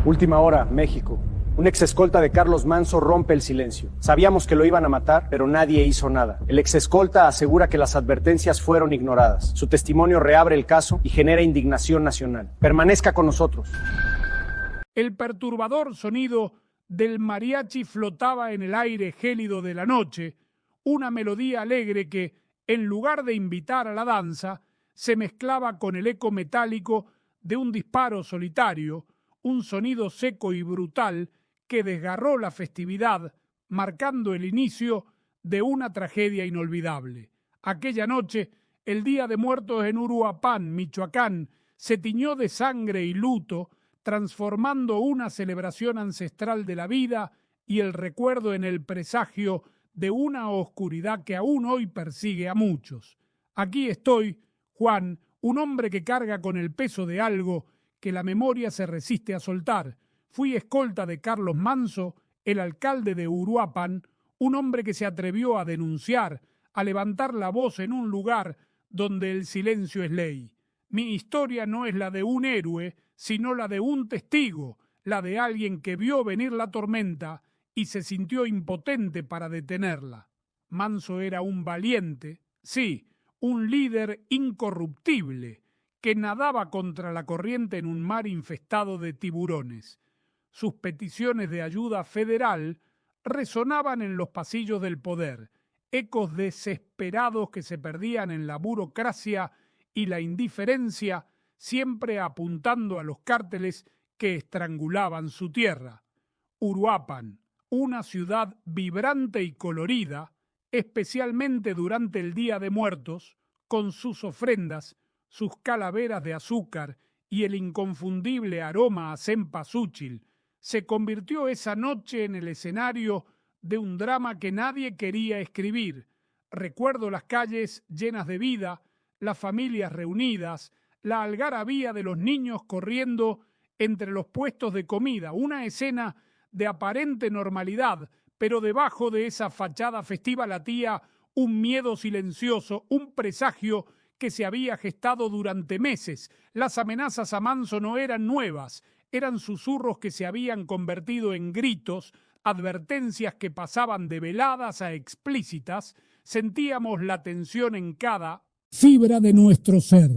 Última hora, México. Un exescolta de Carlos Manso rompe el silencio. Sabíamos que lo iban a matar, pero nadie hizo nada. El exescolta asegura que las advertencias fueron ignoradas. Su testimonio reabre el caso y genera indignación nacional. Permanezca con nosotros. El perturbador sonido del mariachi flotaba en el aire gélido de la noche, una melodía alegre que, en lugar de invitar a la danza, se mezclaba con el eco metálico de un disparo solitario, un sonido seco y brutal que desgarró la festividad, marcando el inicio de una tragedia inolvidable. Aquella noche, el Día de Muertos en Uruapan, Michoacán, se tiñó de sangre y luto, transformando una celebración ancestral de la vida y el recuerdo en el presagio de una oscuridad que aún hoy persigue a muchos. Aquí estoy, Juan, un hombre que carga con el peso de algo que la memoria se resiste a soltar. Fui escolta de Carlos Manso, el alcalde de Uruapan, un hombre que se atrevió a denunciar, a levantar la voz en un lugar donde el silencio es ley. Mi historia no es la de un héroe, sino la de un testigo, la de alguien que vio venir la tormenta y se sintió impotente para detenerla. Manso era un valiente, sí, un líder incorruptible, que nadaba contra la corriente en un mar infestado de tiburones. Sus peticiones de ayuda federal resonaban en los pasillos del poder, ecos desesperados que se perdían en la burocracia y la indiferencia, siempre apuntando a los cárteles que estrangulaban su tierra. Uruapan, una ciudad vibrante y colorida, especialmente durante el Día de Muertos, con sus ofrendas, sus calaveras de azúcar y el inconfundible aroma a cempasúchil, se convirtió esa noche en el escenario de un drama que nadie quería escribir. Recuerdo las calles llenas de vida, las familias reunidas, la algarabía de los niños corriendo entre los puestos de comida, una escena de aparente normalidad, pero debajo de esa fachada festiva latía un miedo silencioso, un presagio que se había gestado durante meses. Las amenazas a Manso no eran nuevas, eran susurros que se habían convertido en gritos, advertencias que pasaban de veladas a explícitas. Sentíamos la tensión en cada fibra de nuestro ser.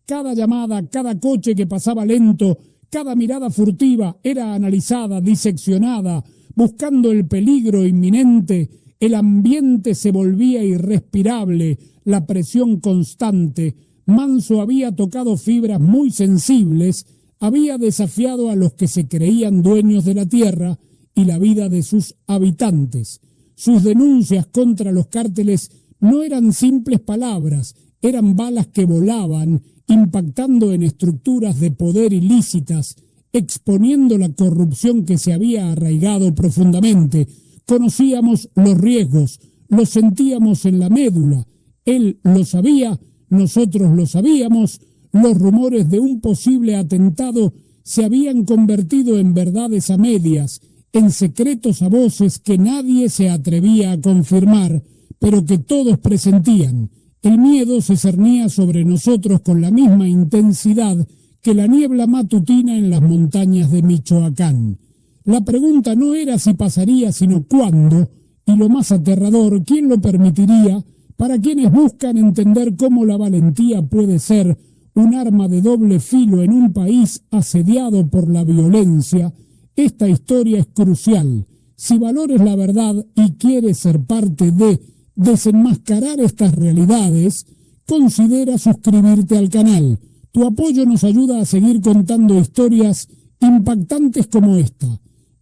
Cada llamada, cada coche que pasaba lento, cada mirada furtiva era analizada, diseccionada, buscando el peligro inminente. El ambiente se volvía irrespirable, la presión constante. Manso había tocado fibras muy sensibles, había desafiado a los que se creían dueños de la tierra y la vida de sus habitantes. Sus denuncias contra los cárteles no eran simples palabras, eran balas que volaban, impactando en estructuras de poder ilícitas, exponiendo la corrupción que se había arraigado profundamente. Conocíamos los riesgos, los sentíamos en la médula. Él lo sabía, nosotros lo sabíamos. Los rumores de un posible atentado se habían convertido en verdades a medias, en secretos a voces que nadie se atrevía a confirmar, pero que todos presentían. El miedo se cernía sobre nosotros con la misma intensidad que la niebla matutina en las montañas de Michoacán. La pregunta no era si pasaría, sino cuándo, y lo más aterrador, quién lo permitiría, para quienes buscan entender cómo la valentía puede ser un arma de doble filo en un país asediado por la violencia. Esta historia es crucial. Si valoras la verdad y quieres ser parte de desenmascarar estas realidades, considera suscribirte al canal. Tu apoyo nos ayuda a seguir contando historias impactantes como esta,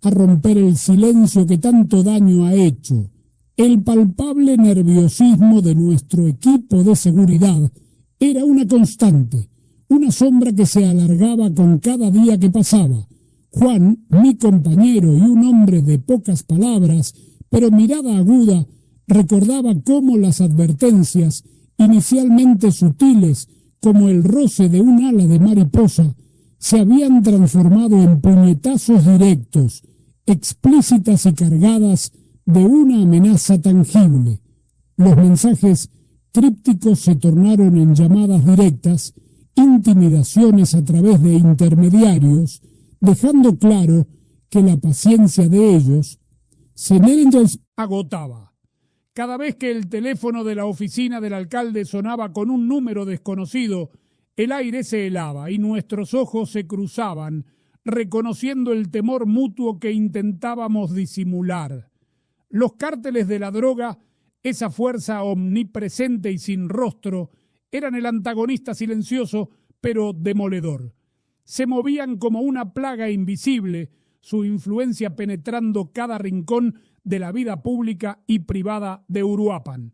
a romper el silencio que tanto daño ha hecho. El palpable nerviosismo de nuestro equipo de seguridad era una constante, una sombra que se alargaba con cada día que pasaba. Juan, mi compañero y un hombre de pocas palabras, pero mirada aguda, recordaba cómo las advertencias, inicialmente sutiles como el roce de un ala de mariposa, se habían transformado en puñetazos directos, explícitas y cargadas de una amenaza tangible. Los mensajes crípticos se tornaron en llamadas directas, intimidaciones a través de intermediarios, dejando claro que la paciencia de ellos se agotaba. Cada vez que el teléfono de la oficina del alcalde sonaba con un número desconocido, el aire se helaba y nuestros ojos se cruzaban, reconociendo el temor mutuo que intentábamos disimular. Los cárteles de la droga, esa fuerza omnipresente y sin rostro, eran el antagonista silencioso pero demoledor. Se movían como una plaga invisible, su influencia penetrando cada rincón de la vida pública y privada de Uruapan.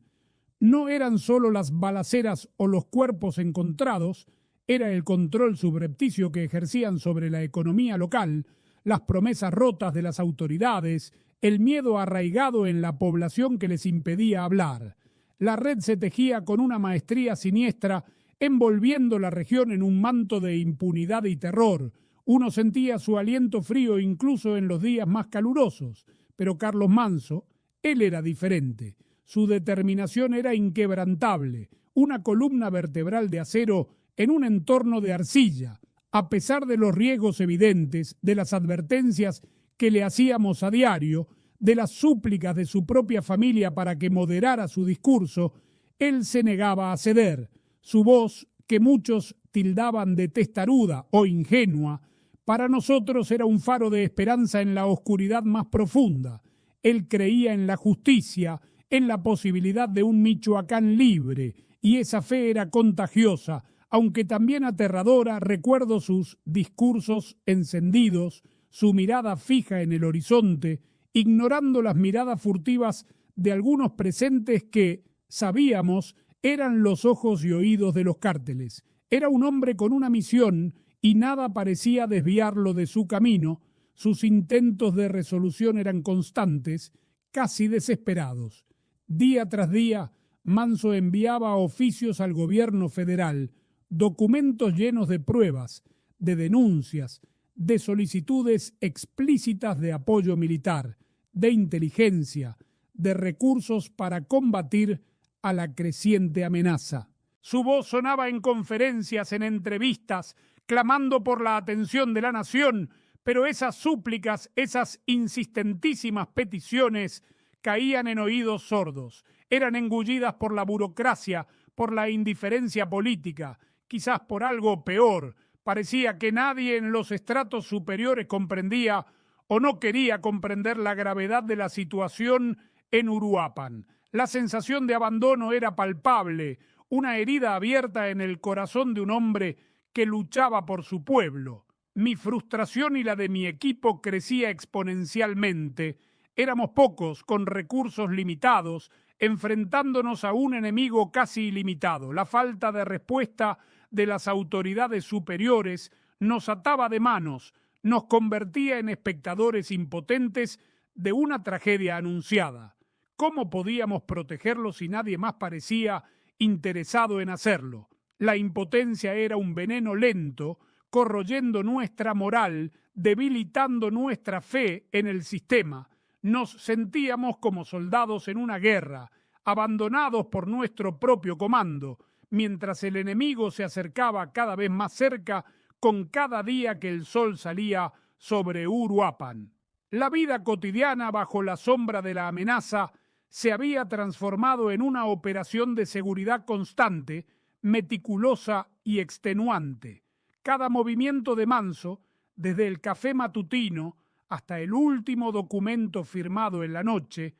No eran solo las balaceras o los cuerpos encontrados, era el control subrepticio que ejercían sobre la economía local, las promesas rotas de las autoridades, el miedo arraigado en la población que les impedía hablar. La red se tejía con una maestría siniestra, envolviendo la región en un manto de impunidad y terror. Uno sentía su aliento frío incluso en los días más calurosos, pero Carlos Manso, él era diferente. Su determinación era inquebrantable, una columna vertebral de acero en un entorno de arcilla. A pesar de los riesgos evidentes, de las advertencias que le hacíamos a diario, de las súplicas de su propia familia para que moderara su discurso, él se negaba a ceder. Su voz, que muchos tildaban de testaruda o ingenua, para nosotros era un faro de esperanza en la oscuridad más profunda. Él creía en la justicia, en la posibilidad de un Michoacán libre, y esa fe era contagiosa, aunque también aterradora. Recuerdo sus discursos encendidos, su mirada fija en el horizonte, ignorando las miradas furtivas de algunos presentes que, sabíamos, eran los ojos y oídos de los cárteles. Era un hombre con una misión y nada parecía desviarlo de su camino. Sus intentos de resolución eran constantes, casi desesperados. Día tras día, Manso enviaba oficios al gobierno federal, documentos llenos de pruebas, de denuncias, de solicitudes explícitas de apoyo militar, de inteligencia, de recursos para combatir a la creciente amenaza. Su voz sonaba en conferencias, en entrevistas, clamando por la atención de la nación, pero esas súplicas, esas insistentísimas peticiones, caían en oídos sordos, eran engullidas por la burocracia, por la indiferencia política, quizás por algo peor. Parecía que nadie en los estratos superiores comprendía o no quería comprender la gravedad de la situación en Uruapan. La sensación de abandono era palpable, una herida abierta en el corazón de un hombre que luchaba por su pueblo. Mi frustración y la de mi equipo crecía exponencialmente. Éramos pocos, con recursos limitados, enfrentándonos a un enemigo casi ilimitado. La falta de respuesta de las autoridades superiores nos ataba de manos, nos convertía en espectadores impotentes de una tragedia anunciada. ¿Cómo podíamos protegerlo si nadie más parecía interesado en hacerlo? La impotencia era un veneno lento, corroyendo nuestra moral, debilitando nuestra fe en el sistema. Nos sentíamos como soldados en una guerra, abandonados por nuestro propio comando, mientras el enemigo se acercaba cada vez más cerca con cada día que el sol salía sobre Uruapan. La vida cotidiana bajo la sombra de la amenaza se había transformado en una operación de seguridad constante, meticulosa y extenuante. Cada movimiento de Manso, desde el café matutino hasta el último documento firmado en la noche,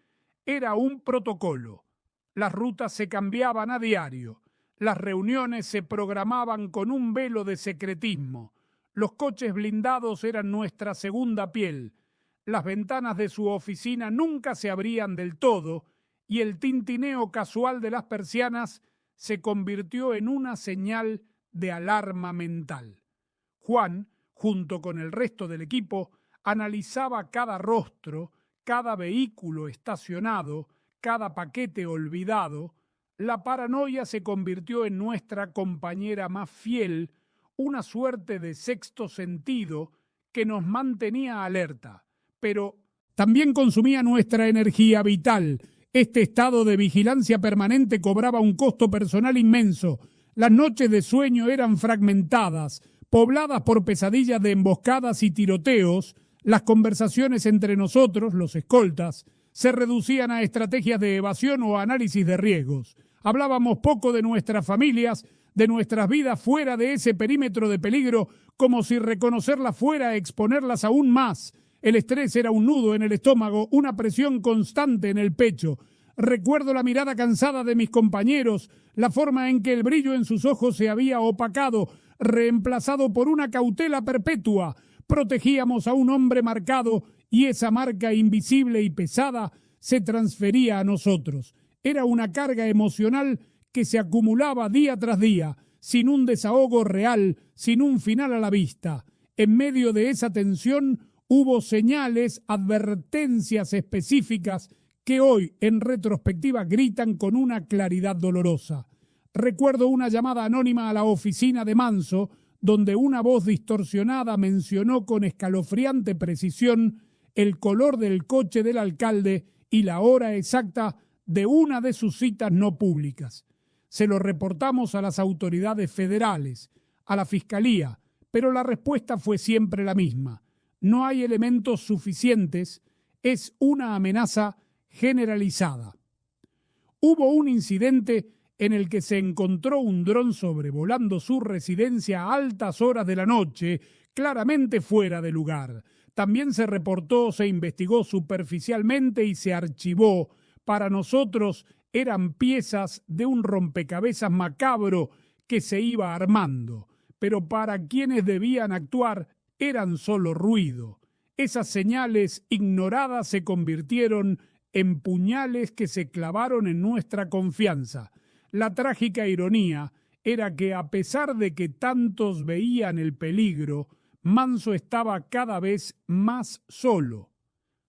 era un protocolo. Las rutas se cambiaban a diario, las reuniones se programaban con un velo de secretismo, los coches blindados eran nuestra segunda piel, las ventanas de su oficina nunca se abrían del todo y el tintineo casual de las persianas se convirtió en una señal de alarma mental. Juan, junto con el resto del equipo, analizaba cada rostro, cada vehículo estacionado, cada paquete olvidado. La paranoia se convirtió en nuestra compañera más fiel, una suerte de sexto sentido que nos mantenía alerta, pero también consumía nuestra energía vital. Este estado de vigilancia permanente cobraba un costo personal inmenso. Las noches de sueño eran fragmentadas, Pobladas por pesadillas de emboscadas y tiroteos, las conversaciones entre nosotros, los escoltas, se reducían a estrategias de evasión o análisis de riesgos. Hablábamos poco de nuestras familias, de nuestras vidas fuera de ese perímetro de peligro, como si reconocerlas fuera a exponerlas aún más. El estrés era un nudo en el estómago, una presión constante en el pecho. Recuerdo la mirada cansada de mis compañeros, la forma en que el brillo en sus ojos se había opacado, reemplazado por una cautela perpetua. Protegíamos a un hombre marcado y esa marca invisible y pesada se transfería a nosotros. Era una carga emocional que se acumulaba día tras día, sin un desahogo real, sin un final a la vista. En medio de esa tensión hubo señales, advertencias específicas que hoy, en retrospectiva, gritan con una claridad dolorosa. Recuerdo una llamada anónima a la oficina de Manso, donde una voz distorsionada mencionó con escalofriante precisión el color del coche del alcalde y la hora exacta de una de sus citas no públicas. Se lo reportamos a las autoridades federales, a la fiscalía, pero la respuesta fue siempre la misma. No hay elementos suficientes, es una amenaza generalizada. Hubo un incidente en el que se encontró un dron sobrevolando su residencia a altas horas de la noche, claramente fuera de lugar. También se reportó, se investigó superficialmente y se archivó. Para nosotros eran piezas de un rompecabezas macabro que se iba armando, pero para quienes debían actuar eran solo ruido. Esas señales ignoradas se convirtieron en puñales que se clavaron en nuestra confianza. La trágica ironía era que a pesar de que tantos veían el peligro, Manso estaba cada vez más solo.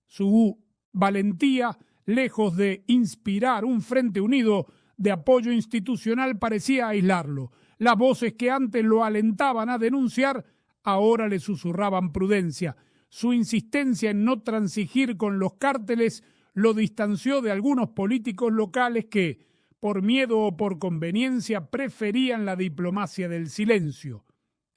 Su valentía, lejos de inspirar un frente unido de apoyo institucional, parecía aislarlo. Las voces que antes lo alentaban a denunciar, ahora le susurraban prudencia. Su insistencia en no transigir con los cárteles lo distanció de algunos políticos locales que, por miedo o por conveniencia, preferían la diplomacia del silencio.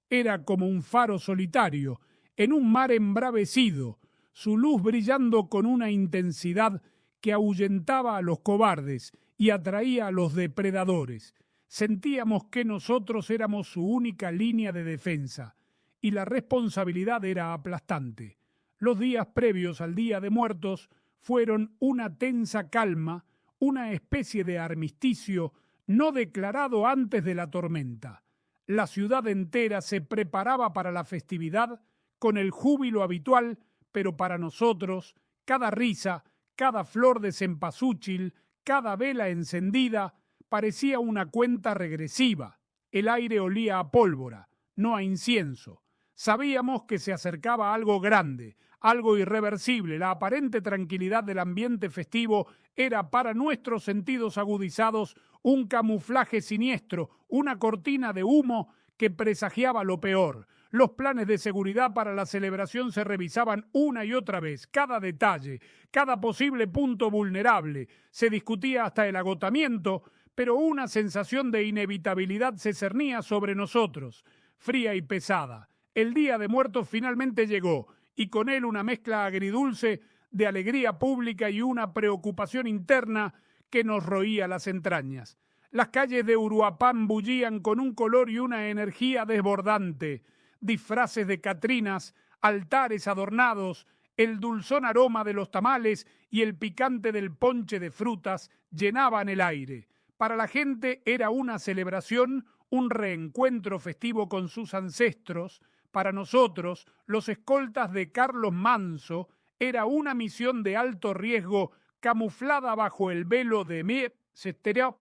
Era como un faro solitario, en un mar embravecido, su luz brillando con una intensidad que ahuyentaba a los cobardes y atraía a los depredadores. Sentíamos que nosotros éramos su única línea de defensa, y la responsabilidad era aplastante. Los días previos al Día de Muertos fueron una tensa calma, una especie de armisticio no declarado antes de la tormenta. La ciudad entera se preparaba para la festividad con el júbilo habitual, pero para nosotros, cada risa, cada flor de cempasúchil, cada vela encendida, parecía una cuenta regresiva. El aire olía a pólvora, no a incienso. Sabíamos que se acercaba algo grande, algo irreversible. La aparente tranquilidad del ambiente festivo era para nuestros sentidos agudizados un camuflaje siniestro, una cortina de humo que presagiaba lo peor. Los planes de seguridad para la celebración se revisaban una y otra vez, cada detalle, cada posible punto vulnerable. Se discutía hasta el agotamiento, pero una sensación de inevitabilidad se cernía sobre nosotros, fría y pesada. El Día de Muertos finalmente llegó, y con él una mezcla agridulce de alegría pública y una preocupación interna que nos roía las entrañas. Las calles de Uruapán bullían con un color y una energía desbordante. Disfraces de catrinas, altares adornados, el dulzón aroma de los tamales y el picante del ponche de frutas llenaban el aire. Para la gente era una celebración, un reencuentro festivo con sus ancestros. Para nosotros, los escoltas de Carlos Manso, era una misión de alto riesgo camuflada bajo el velo de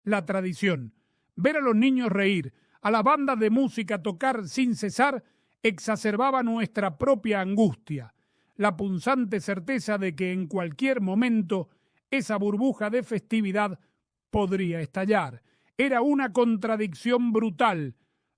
la tradición. Ver a los niños reír, a las bandas de música tocar sin cesar, exacerbaba nuestra propia angustia, la punzante certeza de que en cualquier momento esa burbuja de festividad podría estallar. Era una contradicción brutal.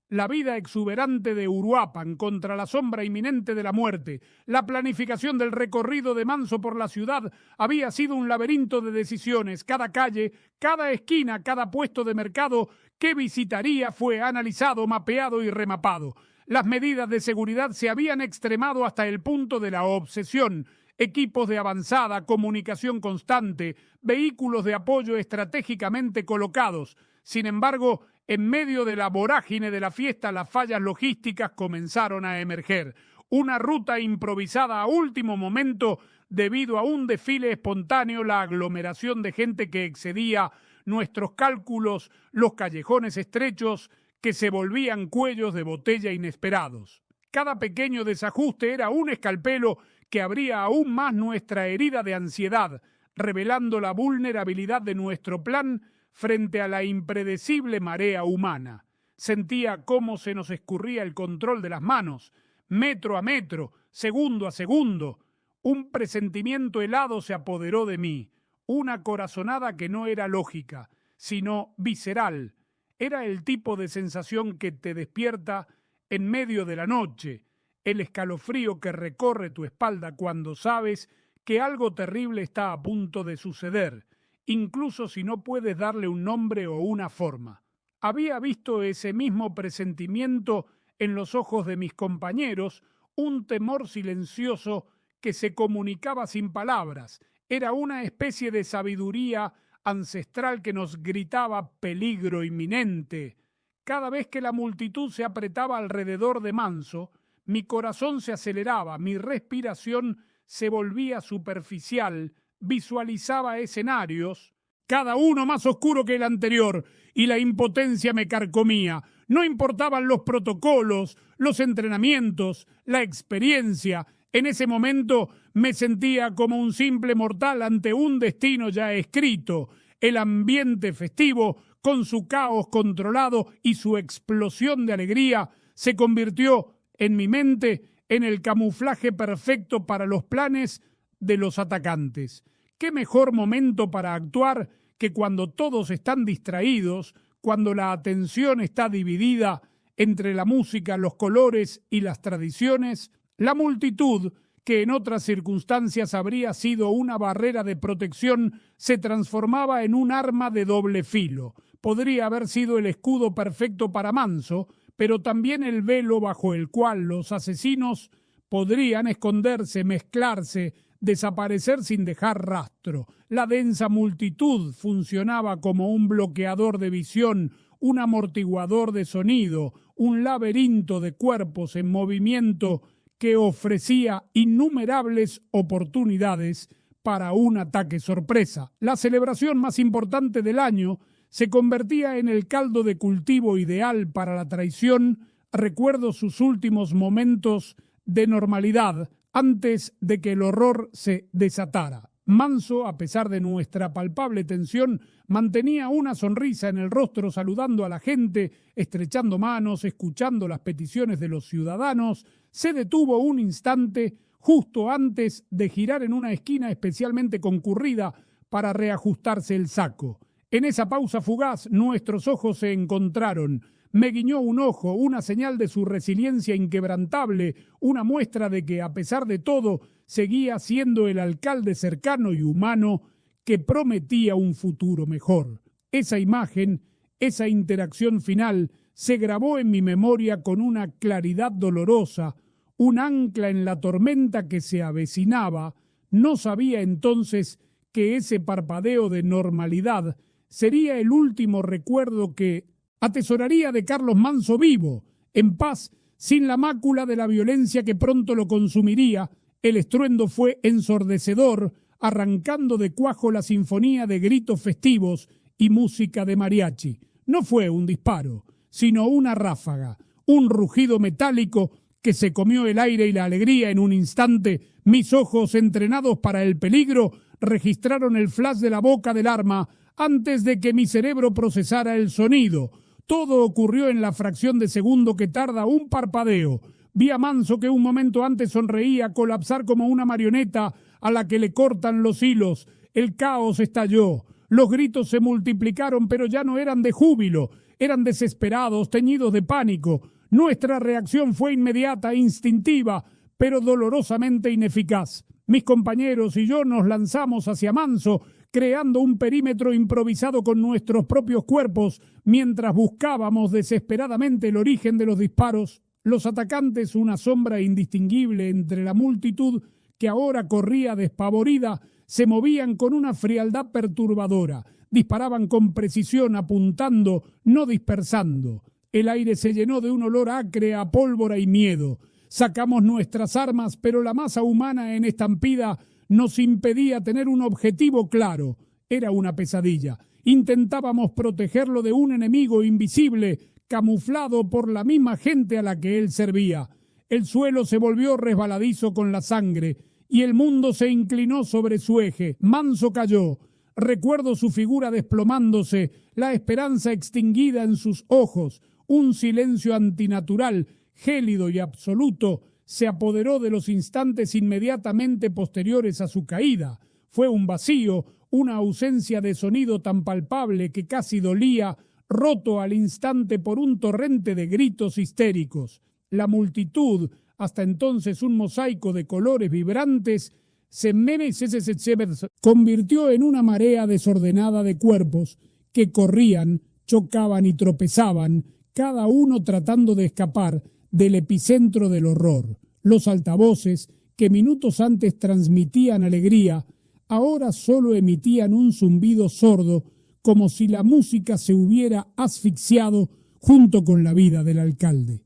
La vida exuberante de Uruapan contra la sombra inminente de la muerte. La planificación del recorrido de Manso por la ciudad había sido un laberinto de decisiones. Cada calle, cada esquina, cada puesto de mercado que visitaría fue analizado, mapeado y remapado. Las medidas de seguridad se habían extremado hasta el punto de la obsesión. Equipos de avanzada, comunicación constante, vehículos de apoyo estratégicamente colocados. Sin embargo, en medio de la vorágine de la fiesta, las fallas logísticas comenzaron a emerger. Una ruta improvisada a último momento debido a un desfile espontáneo, la aglomeración de gente que excedía nuestros cálculos, los callejones estrechos que se volvían cuellos de botella inesperados. Cada pequeño desajuste era un escalpelo que abría aún más nuestra herida de ansiedad, revelando la vulnerabilidad de nuestro plan frente a la impredecible marea humana. Sentía cómo se nos escurría el control de las manos, metro a metro, segundo a segundo. Un presentimiento helado se apoderó de mí, una corazonada que no era lógica, sino visceral. Era el tipo de sensación que te despierta en medio de la noche, el escalofrío que recorre tu espalda cuando sabes que algo terrible está a punto de suceder, incluso si no puedes darle un nombre o una forma. Había visto ese mismo presentimiento en los ojos de mis compañeros, un temor silencioso que se comunicaba sin palabras. Era una especie de sabiduría ancestral que nos gritaba peligro inminente. Cada vez que la multitud se apretaba alrededor de Manso, mi corazón se aceleraba, mi respiración se volvía superficial, visualizaba escenarios, cada uno más oscuro que el anterior, y la impotencia me carcomía. No importaban los protocolos, los entrenamientos, la experiencia. En ese momento me sentía como un simple mortal ante un destino ya escrito. El ambiente festivo, con su caos controlado y su explosión de alegría, se convirtió en mi mente en el camuflaje perfecto para los planes de los atacantes. ¿Qué mejor momento para actuar que cuando todos están distraídos, cuando la atención está dividida entre la música, los colores y las tradiciones? La multitud, que en otras circunstancias habría sido una barrera de protección, se transformaba en un arma de doble filo. Podría haber sido el escudo perfecto para Manso, pero también el velo bajo el cual los asesinos podrían esconderse, mezclarse, desaparecer sin dejar rastro. La densa multitud funcionaba como un bloqueador de visión, un amortiguador de sonido, un laberinto de cuerpos en movimiento que ofrecía innumerables oportunidades para un ataque sorpresa. La celebración más importante del año se convertía en el caldo de cultivo ideal para la traición. Recuerdo sus últimos momentos de normalidad antes de que el horror se desatara. Manso, a pesar de nuestra palpable tensión, mantenía una sonrisa en el rostro, saludando a la gente, estrechando manos, escuchando las peticiones de los ciudadanos. Se detuvo un instante justo antes de girar en una esquina especialmente concurrida para reajustarse el saco. En esa pausa fugaz nuestros ojos se encontraron. Me guiñó un ojo, una señal de su resiliencia inquebrantable, una muestra de que, a pesar de todo, seguía siendo el alcalde cercano y humano que prometía un futuro mejor. Esa imagen, esa interacción final, se grabó en mi memoria con una claridad dolorosa, un ancla en la tormenta que se avecinaba. No sabía entonces que ese parpadeo de normalidad sería el último recuerdo que atesoraría de Carlos Manso vivo, en paz, sin la mácula de la violencia que pronto lo consumiría. El estruendo fue ensordecedor, arrancando de cuajo la sinfonía de gritos festivos y música de mariachi. No fue un disparo, sino una ráfaga, un rugido metálico que se comió el aire y la alegría en un instante. Mis ojos, entrenados para el peligro, registraron el flash de la boca del arma antes de que mi cerebro procesara el sonido. Todo ocurrió en la fracción de segundo que tarda un parpadeo. Vi a Manso, que un momento antes sonreía, colapsar como una marioneta a la que le cortan los hilos. El caos estalló. Los gritos se multiplicaron, pero ya no eran de júbilo, eran desesperados, teñidos de pánico. Nuestra reacción fue inmediata, instintiva, pero dolorosamente ineficaz. Mis compañeros y yo nos lanzamos hacia Manso, creando un perímetro improvisado con nuestros propios cuerpos, mientras buscábamos desesperadamente el origen de los disparos. Los atacantes, una sombra indistinguible entre la multitud que ahora corría despavorida, se movían con una frialdad perturbadora, disparaban con precisión, apuntando, no dispersando. El aire se llenó de un olor acre a pólvora y miedo. Sacamos nuestras armas, pero la masa humana en estampida nos impedía tener un objetivo claro. Era una pesadilla. Intentábamos protegerlo de un enemigo invisible, camuflado por la misma gente a la que él servía. El suelo se volvió resbaladizo con la sangre y el mundo se inclinó sobre su eje. Manso cayó. Recuerdo su figura desplomándose, la esperanza extinguida en sus ojos. Un silencio antinatural, gélido y absoluto, se apoderó de los instantes inmediatamente posteriores a su caída. Fue un vacío, una ausencia de sonido tan palpable que casi dolía, roto al instante por un torrente de gritos histéricos. La multitud, hasta entonces un mosaico de colores vibrantes, se convirtió en una marea desordenada de cuerpos que corrían, chocaban y tropezaban, cada uno tratando de escapar del epicentro del horror. Los altavoces, que minutos antes transmitían alegría, ahora solo emitían un zumbido sordo, como si la música se hubiera asfixiado junto con la vida del alcalde.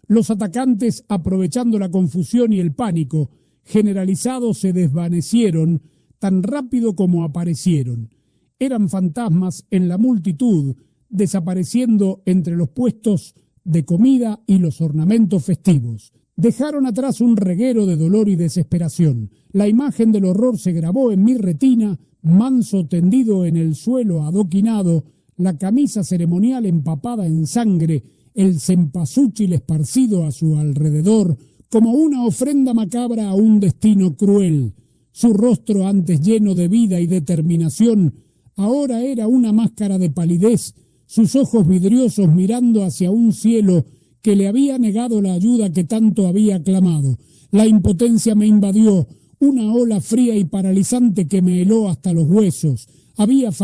Los atacantes, aprovechando la confusión y el pánico generalizados, se desvanecieron tan rápido como aparecieron. Eran fantasmas en la multitud, desapareciendo entre los puestos de comida y los ornamentos festivos. Dejaron atrás un reguero de dolor y desesperación. La imagen del horror se grabó en mi retina, Manso tendido en el suelo adoquinado, la camisa ceremonial empapada en sangre, el cempasúchil esparcido a su alrededor, como una ofrenda macabra a un destino cruel. Su rostro, antes lleno de vida y determinación, ahora era una máscara de palidez, sus ojos vidriosos mirando hacia un cielo que le había negado la ayuda que tanto había clamado. La impotencia me invadió, una ola fría y paralizante que me heló hasta los huesos. Habíamos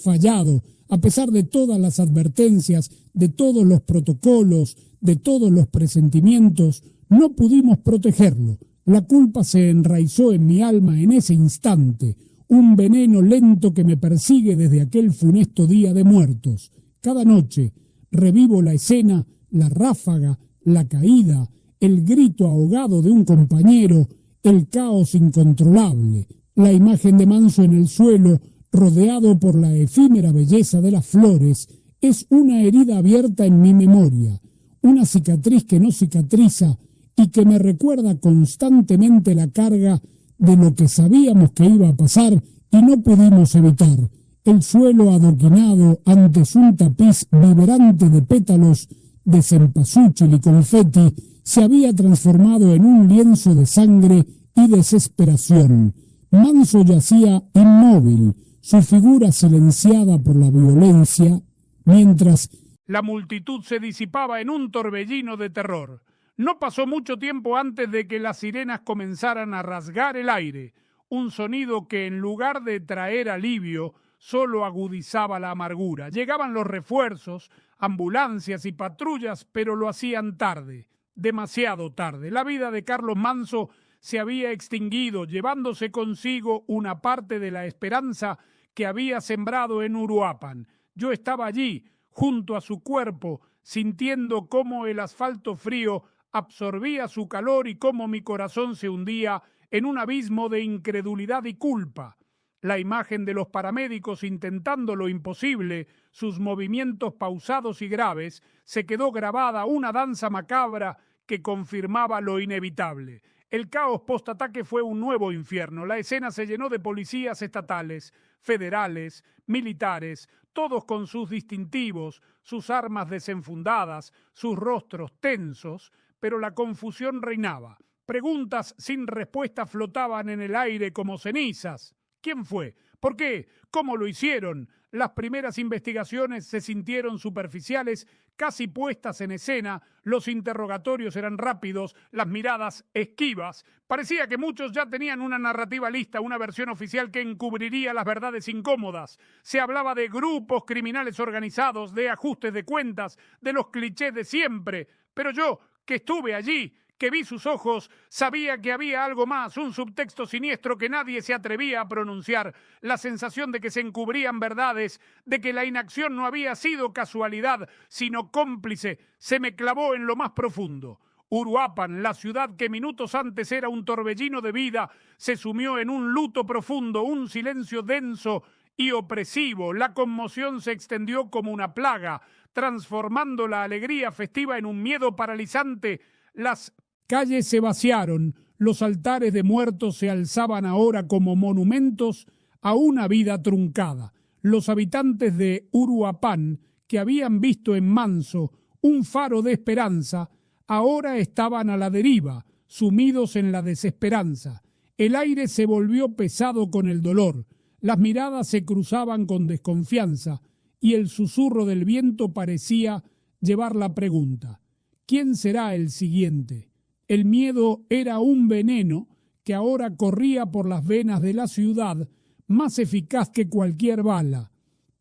fallado, a pesar de todas las advertencias, de todos los protocolos, de todos los presentimientos, no pudimos protegerlo. La culpa se enraizó en mi alma en ese instante, un veneno lento que me persigue desde aquel funesto día de muertos. Cada noche revivo la escena, la ráfaga, la caída, el grito ahogado de un compañero, el caos incontrolable, la imagen de Manso en el suelo, rodeado por la efímera belleza de las flores, es una herida abierta en mi memoria, una cicatriz que no cicatriza y que me recuerda constantemente la carga de lo que sabíamos que iba a pasar y no pudimos evitar. El suelo adoquinado antes un tapiz vibrante de pétalos de cempasúchil y confeti se había transformado en un lienzo de sangre y desesperación. Manso yacía inmóvil, su figura silenciada por la violencia, mientras la multitud se disipaba en un torbellino de terror. No pasó mucho tiempo antes de que las sirenas comenzaran a rasgar el aire, un sonido que en lugar de traer alivio, solo agudizaba la amargura. Llegaban los refuerzos, ambulancias y patrullas, pero lo hacían tarde, demasiado tarde. La vida de Carlos Manso se había extinguido, llevándose consigo una parte de la esperanza que había sembrado en Uruapan. Yo estaba allí, junto a su cuerpo, sintiendo cómo el asfalto frío absorbía su calor y cómo mi corazón se hundía en un abismo de incredulidad y culpa. La imagen de los paramédicos intentando lo imposible, sus movimientos pausados y graves, se quedó grabada una danza macabra que confirmaba lo inevitable. El caos postataque fue un nuevo infierno. La escena se llenó de policías estatales, federales, militares, todos con sus distintivos, sus armas desenfundadas, sus rostros tensos, pero la confusión reinaba. Preguntas sin respuesta flotaban en el aire como cenizas. ¿Quién fue? ¿Por qué? ¿Cómo lo hicieron? Las primeras investigaciones se sintieron superficiales, casi puestas en escena, los interrogatorios eran rápidos, las miradas esquivas. Parecía que muchos ya tenían una narrativa lista, una versión oficial que encubriría las verdades incómodas. Se hablaba de grupos criminales organizados, de ajustes de cuentas, de los clichés de siempre, Pero yo, que estuve allí, que vi sus ojos, sabía que había algo más, un subtexto siniestro que nadie se atrevía a pronunciar, la sensación de que se encubrían verdades, de que la inacción no había sido casualidad, sino cómplice, se me clavó en lo más profundo. Uruapan, la ciudad que minutos antes era un torbellino de vida, se sumió en un luto profundo, un silencio denso y opresivo. La conmoción se extendió como una plaga, transformando la alegría festiva en un miedo paralizante. Las calles se vaciaron, los altares de muertos se alzaban ahora como monumentos a una vida truncada. Los habitantes de Uruapan, que habían visto en Manso un faro de esperanza, ahora estaban a la deriva, sumidos en la desesperanza. El aire se volvió pesado con el dolor, las miradas se cruzaban con desconfianza y el susurro del viento parecía llevar la pregunta: ¿quién será el siguiente? El miedo era un veneno que ahora corría por las venas de la ciudad, más eficaz que cualquier bala.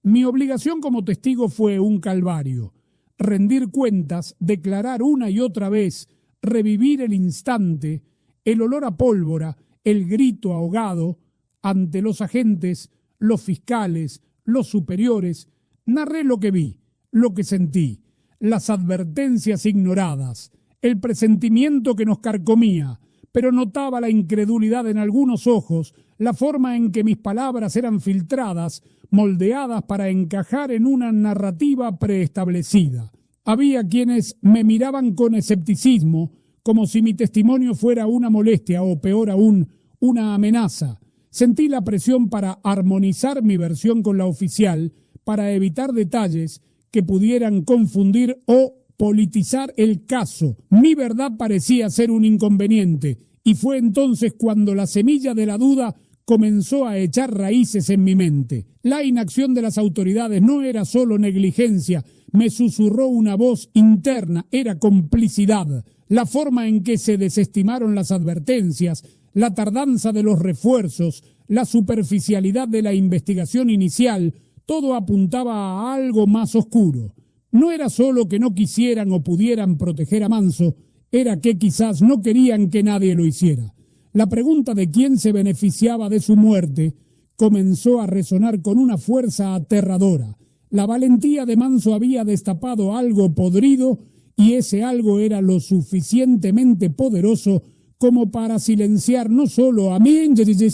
Mi obligación como testigo fue un calvario: rendir cuentas, declarar una y otra vez, revivir el instante, el olor a pólvora, el grito ahogado. Ante los agentes, los fiscales, los superiores, narré lo que vi, lo que sentí, las advertencias ignoradas, el presentimiento que nos carcomía, pero notaba la incredulidad en algunos ojos, la forma en que mis palabras eran filtradas, moldeadas para encajar en una narrativa preestablecida. Había quienes me miraban con escepticismo, como si mi testimonio fuera una molestia o, peor aún, una amenaza. Sentí la presión para armonizar mi versión con la oficial, para evitar detalles que pudieran confundir o politizar el caso. Mi verdad parecía ser un inconveniente, y fue entonces cuando la semilla de la duda comenzó a echar raíces en mi mente. La inacción de las autoridades no era solo negligencia, me susurró una voz interna, era complicidad. La forma en que se desestimaron las advertencias, la tardanza de los refuerzos, la superficialidad de la investigación inicial, todo apuntaba a algo más oscuro. No era solo que no quisieran o pudieran proteger a Manso, era que quizás no querían que nadie lo hiciera. La pregunta de quién se beneficiaba de su muerte comenzó a resonar con una fuerza aterradora. La valentía de Manso había destapado algo podrido y ese algo era lo suficientemente poderoso como para silenciar no solo a mí,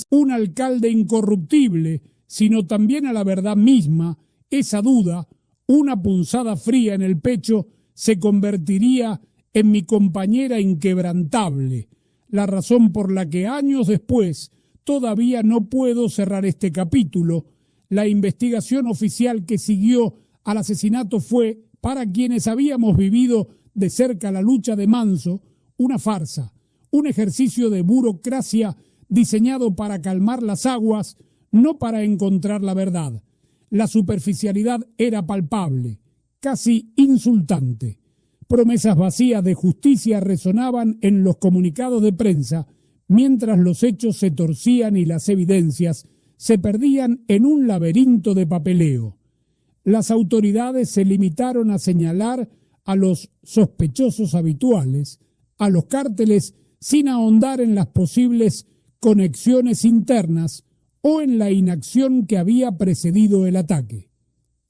un alcalde incorruptible, sino también a la verdad misma. Esa duda, una punzada fría en el pecho, se convertiría en mi compañera inquebrantable, la razón por la que años después todavía no puedo cerrar este capítulo. La investigación oficial que siguió al asesinato fue, para quienes habíamos vivido de cerca la lucha de Manso, una farsa, un ejercicio de burocracia diseñado para calmar las aguas, no para encontrar la verdad. La superficialidad era palpable, casi insultante. Promesas vacías de justicia resonaban en los comunicados de prensa, mientras los hechos se torcían y las evidencias se perdían en un laberinto de papeleo. Las autoridades se limitaron a señalar a los sospechosos habituales, a los cárteles, sin ahondar en las posibles conexiones internas o en la inacción que había precedido el ataque.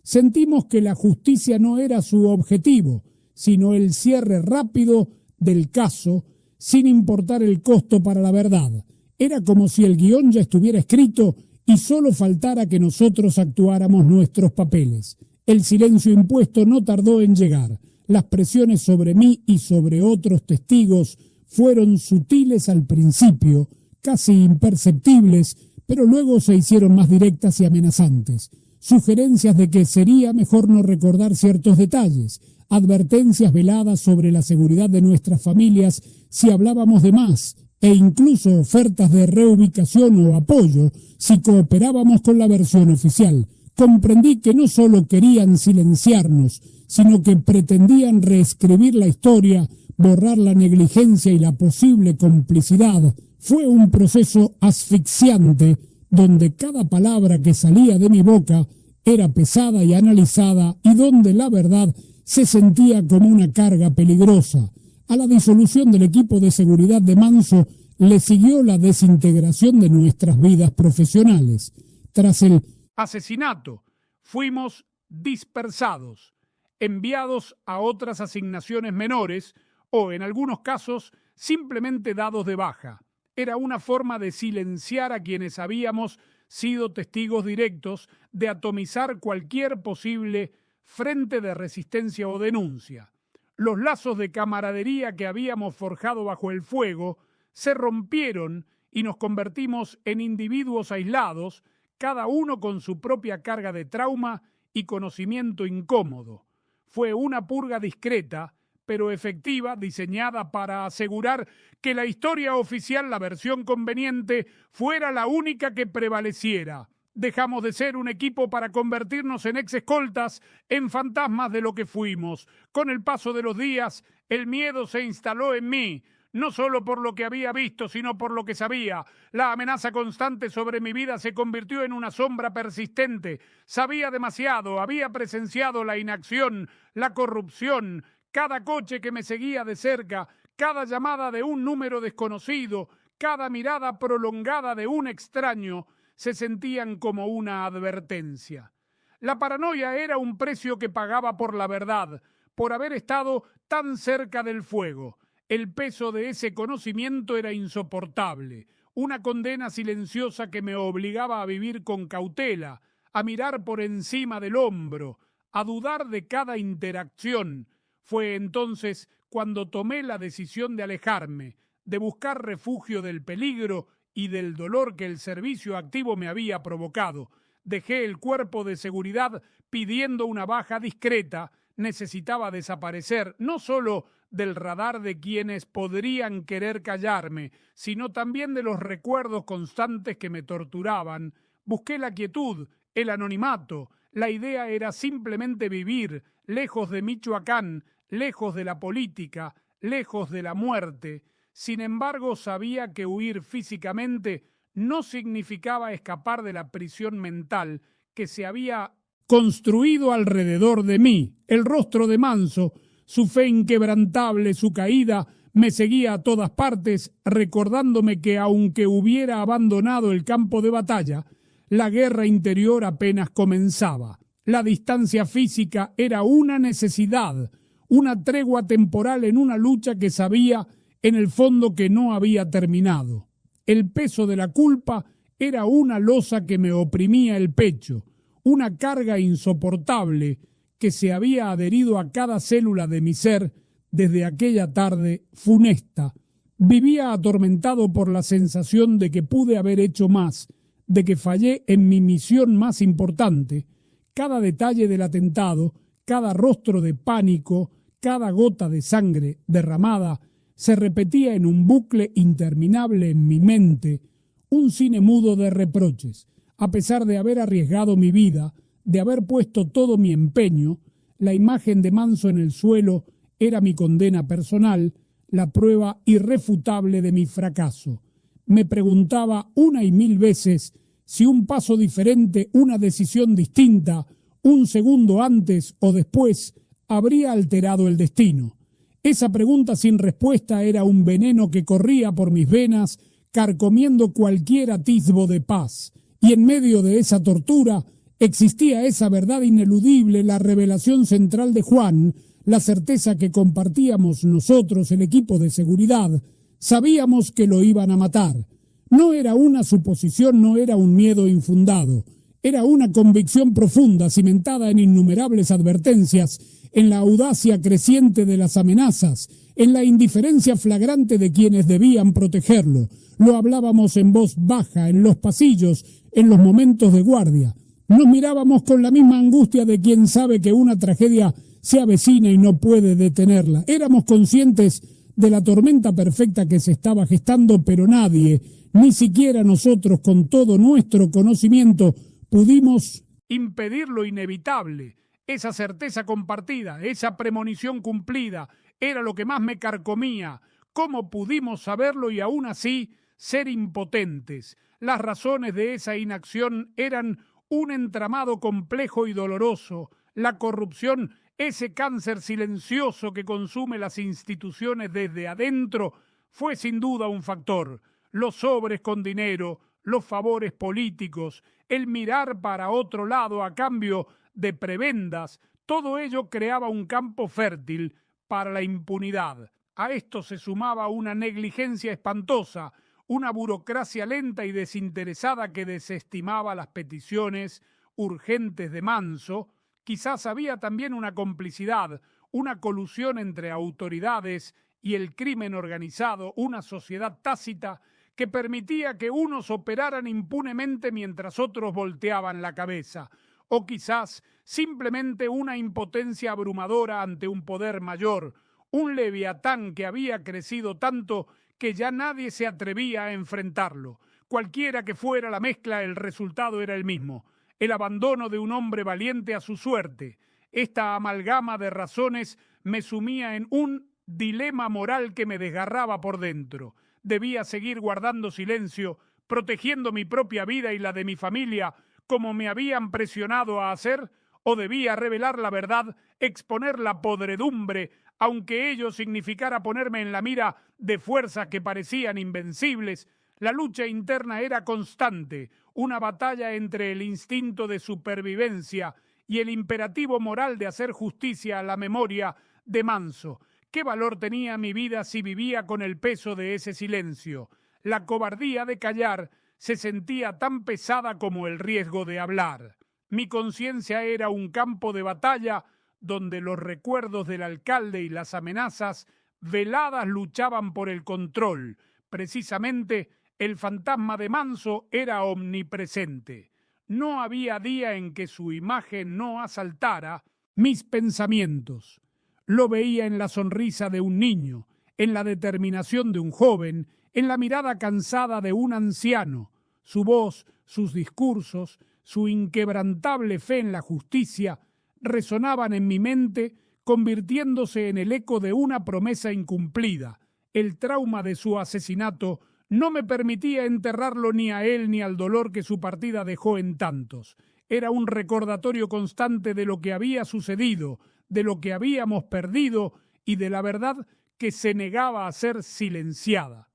Sentimos que la justicia no era su objetivo, sino el cierre rápido del caso, sin importar el costo para la verdad. Era como si el guión ya estuviera escrito y solo faltara que nosotros actuáramos nuestros papeles. El silencio impuesto no tardó en llegar. Las presiones sobre mí y sobre otros testigos fueron sutiles al principio, casi imperceptibles, pero luego se hicieron más directas y amenazantes. Sugerencias de que sería mejor no recordar ciertos detalles, advertencias veladas sobre la seguridad de nuestras familias si hablábamos de más, e incluso ofertas de reubicación o apoyo si cooperábamos con la versión oficial. Comprendí que no solo querían silenciarnos, sino que pretendían reescribir la historia, borrar la negligencia y la posible complicidad. Fue un proceso asfixiante, donde cada palabra que salía de mi boca era pesada y analizada, y donde la verdad se sentía como una carga peligrosa. A la disolución del equipo de seguridad de Manso le siguió la desintegración de nuestras vidas profesionales. Tras el asesinato, fuimos dispersados, enviados a otras asignaciones menores o, en algunos casos, simplemente dados de baja. Era una forma de silenciar a quienes habíamos sido testigos directos, de atomizar cualquier posible frente de resistencia o denuncia. Los lazos de camaradería que habíamos forjado bajo el fuego se rompieron y nos convertimos en individuos aislados, cada uno con su propia carga de trauma y conocimiento incómodo. Fue una purga discreta, pero efectiva, diseñada para asegurar que la historia oficial, la versión conveniente, fuera la única que prevaleciera. Dejamos de ser un equipo para convertirnos en ex-escoltas, en fantasmas de lo que fuimos. Con el paso de los días, el miedo se instaló en mí, no solo por lo que había visto, sino por lo que sabía. La amenaza constante sobre mi vida se convirtió en una sombra persistente. Sabía demasiado, había presenciado la inacción, la corrupción, cada coche que me seguía de cerca, cada llamada de un número desconocido, cada mirada prolongada de un extraño, se sentían como una advertencia. La paranoia era un precio que pagaba por la verdad, por haber estado tan cerca del fuego. El peso de ese conocimiento era insoportable, una condena silenciosa que me obligaba a vivir con cautela, a mirar por encima del hombro, a dudar de cada interacción. Fue entonces cuando tomé la decisión de alejarme, de buscar refugio del peligro y del dolor que el servicio activo me había provocado. Dejé el cuerpo de seguridad pidiendo una baja discreta. Necesitaba desaparecer, no solo del radar de quienes podrían querer callarme, sino también de los recuerdos constantes que me torturaban. Busqué la quietud, el anonimato. La idea era simplemente vivir, lejos de Michoacán, lejos de la política, lejos de la muerte. Sin embargo, sabía que huir físicamente no significaba escapar de la prisión mental que se había construido alrededor de mí. El rostro de Manso, su fe inquebrantable, su caída, me seguía a todas partes, recordándome que aunque hubiera abandonado el campo de batalla, la guerra interior apenas comenzaba. La distancia física era una necesidad, una tregua temporal en una lucha que sabía en el fondo que no había terminado. El peso de la culpa era una losa que me oprimía el pecho, una carga insoportable que se había adherido a cada célula de mi ser desde aquella tarde funesta. Vivía atormentado por la sensación de que pude haber hecho más, de que fallé en mi misión más importante. Cada detalle del atentado, cada rostro de pánico, cada gota de sangre derramada se repetía en un bucle interminable en mi mente, un cine mudo de reproches. A pesar de haber arriesgado mi vida, de haber puesto todo mi empeño, la imagen de Manso en el suelo era mi condena personal, la prueba irrefutable de mi fracaso. Me preguntaba una y mil veces si un paso diferente, una decisión distinta, un segundo antes o después, habría alterado el destino. Esa pregunta sin respuesta era un veneno que corría por mis venas, carcomiendo cualquier atisbo de paz. Y en medio de esa tortura existía esa verdad ineludible, la revelación central de Juan, la certeza que compartíamos nosotros, el equipo de seguridad. Sabíamos que lo iban a matar. No era una suposición, no era un miedo infundado. Era una convicción profunda, cimentada en innumerables advertencias, en la audacia creciente de las amenazas, en la indiferencia flagrante de quienes debían protegerlo. Lo hablábamos en voz baja, en los pasillos, en los momentos de guardia. Nos mirábamos con la misma angustia de quien sabe que una tragedia se avecina y no puede detenerla. Éramos conscientes de la tormenta perfecta que se estaba gestando, pero nadie, ni siquiera nosotros, con todo nuestro conocimiento, pudimos impedir lo inevitable. Esa certeza compartida, esa premonición cumplida, era lo que más me carcomía. ¿Cómo pudimos saberlo y aún así ser impotentes? Las razones de esa inacción eran un entramado complejo y doloroso. La corrupción Ese cáncer silencioso que consume las instituciones desde adentro fue sin duda un factor. Los sobres con dinero, los favores políticos, el mirar para otro lado a cambio de prebendas, todo ello creaba un campo fértil para la impunidad. A esto se sumaba una negligencia espantosa, una burocracia lenta y desinteresada que desestimaba las peticiones urgentes de Manso. Quizás había también una complicidad, una colusión entre autoridades y el crimen organizado, una sociedad tácita que permitía que unos operaran impunemente mientras otros volteaban la cabeza, o quizás simplemente una impotencia abrumadora ante un poder mayor, un leviatán que había crecido tanto que ya nadie se atrevía a enfrentarlo. Cualquiera que fuera la mezcla, el resultado era el mismo: el abandono de un hombre valiente a su suerte. Esta amalgama de razones me sumía en un dilema moral que me desgarraba por dentro. Debía seguir guardando silencio, protegiendo mi propia vida y la de mi familia, como me habían presionado a hacer, o debía revelar la verdad, exponer la podredumbre, aunque ello significara ponerme en la mira de fuerzas que parecían invencibles. La lucha interna era constante, una batalla entre el instinto de supervivencia y el imperativo moral de hacer justicia a la memoria de Manso. ¿Qué valor tenía mi vida si vivía con el peso de ese silencio? La cobardía de callar se sentía tan pesada como el riesgo de hablar. Mi conciencia era un campo de batalla donde los recuerdos del alcalde y las amenazas veladas luchaban por el control. Precisamente, el fantasma de Manso era omnipresente. No había día en que su imagen no asaltara mis pensamientos. Lo veía en la sonrisa de un niño, en la determinación de un joven, en la mirada cansada de un anciano. Su voz, sus discursos, su inquebrantable fe en la justicia resonaban en mi mente, convirtiéndose en el eco de una promesa incumplida. El trauma de su asesinato no me permitía enterrarlo ni a él ni al dolor que su partida dejó en tantos. Era un recordatorio constante de lo que había sucedido, de lo que habíamos perdido y de la verdad que se negaba a ser silenciada.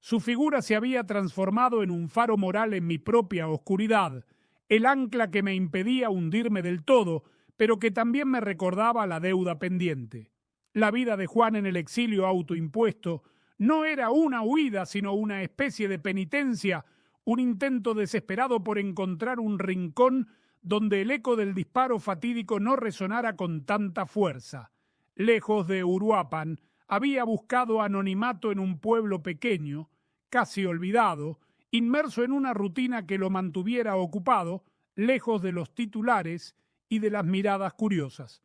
Su figura se había transformado en un faro moral en mi propia oscuridad, el ancla que me impedía hundirme del todo, pero que también me recordaba la deuda pendiente. La vida de Juan en el exilio autoimpuesto no era una huida, sino una especie de penitencia, un intento desesperado por encontrar un rincón donde el eco del disparo fatídico no resonara con tanta fuerza. Lejos de Uruapan, había buscado anonimato en un pueblo pequeño, casi olvidado, inmerso en una rutina que lo mantuviera ocupado, lejos de los titulares y de las miradas curiosas.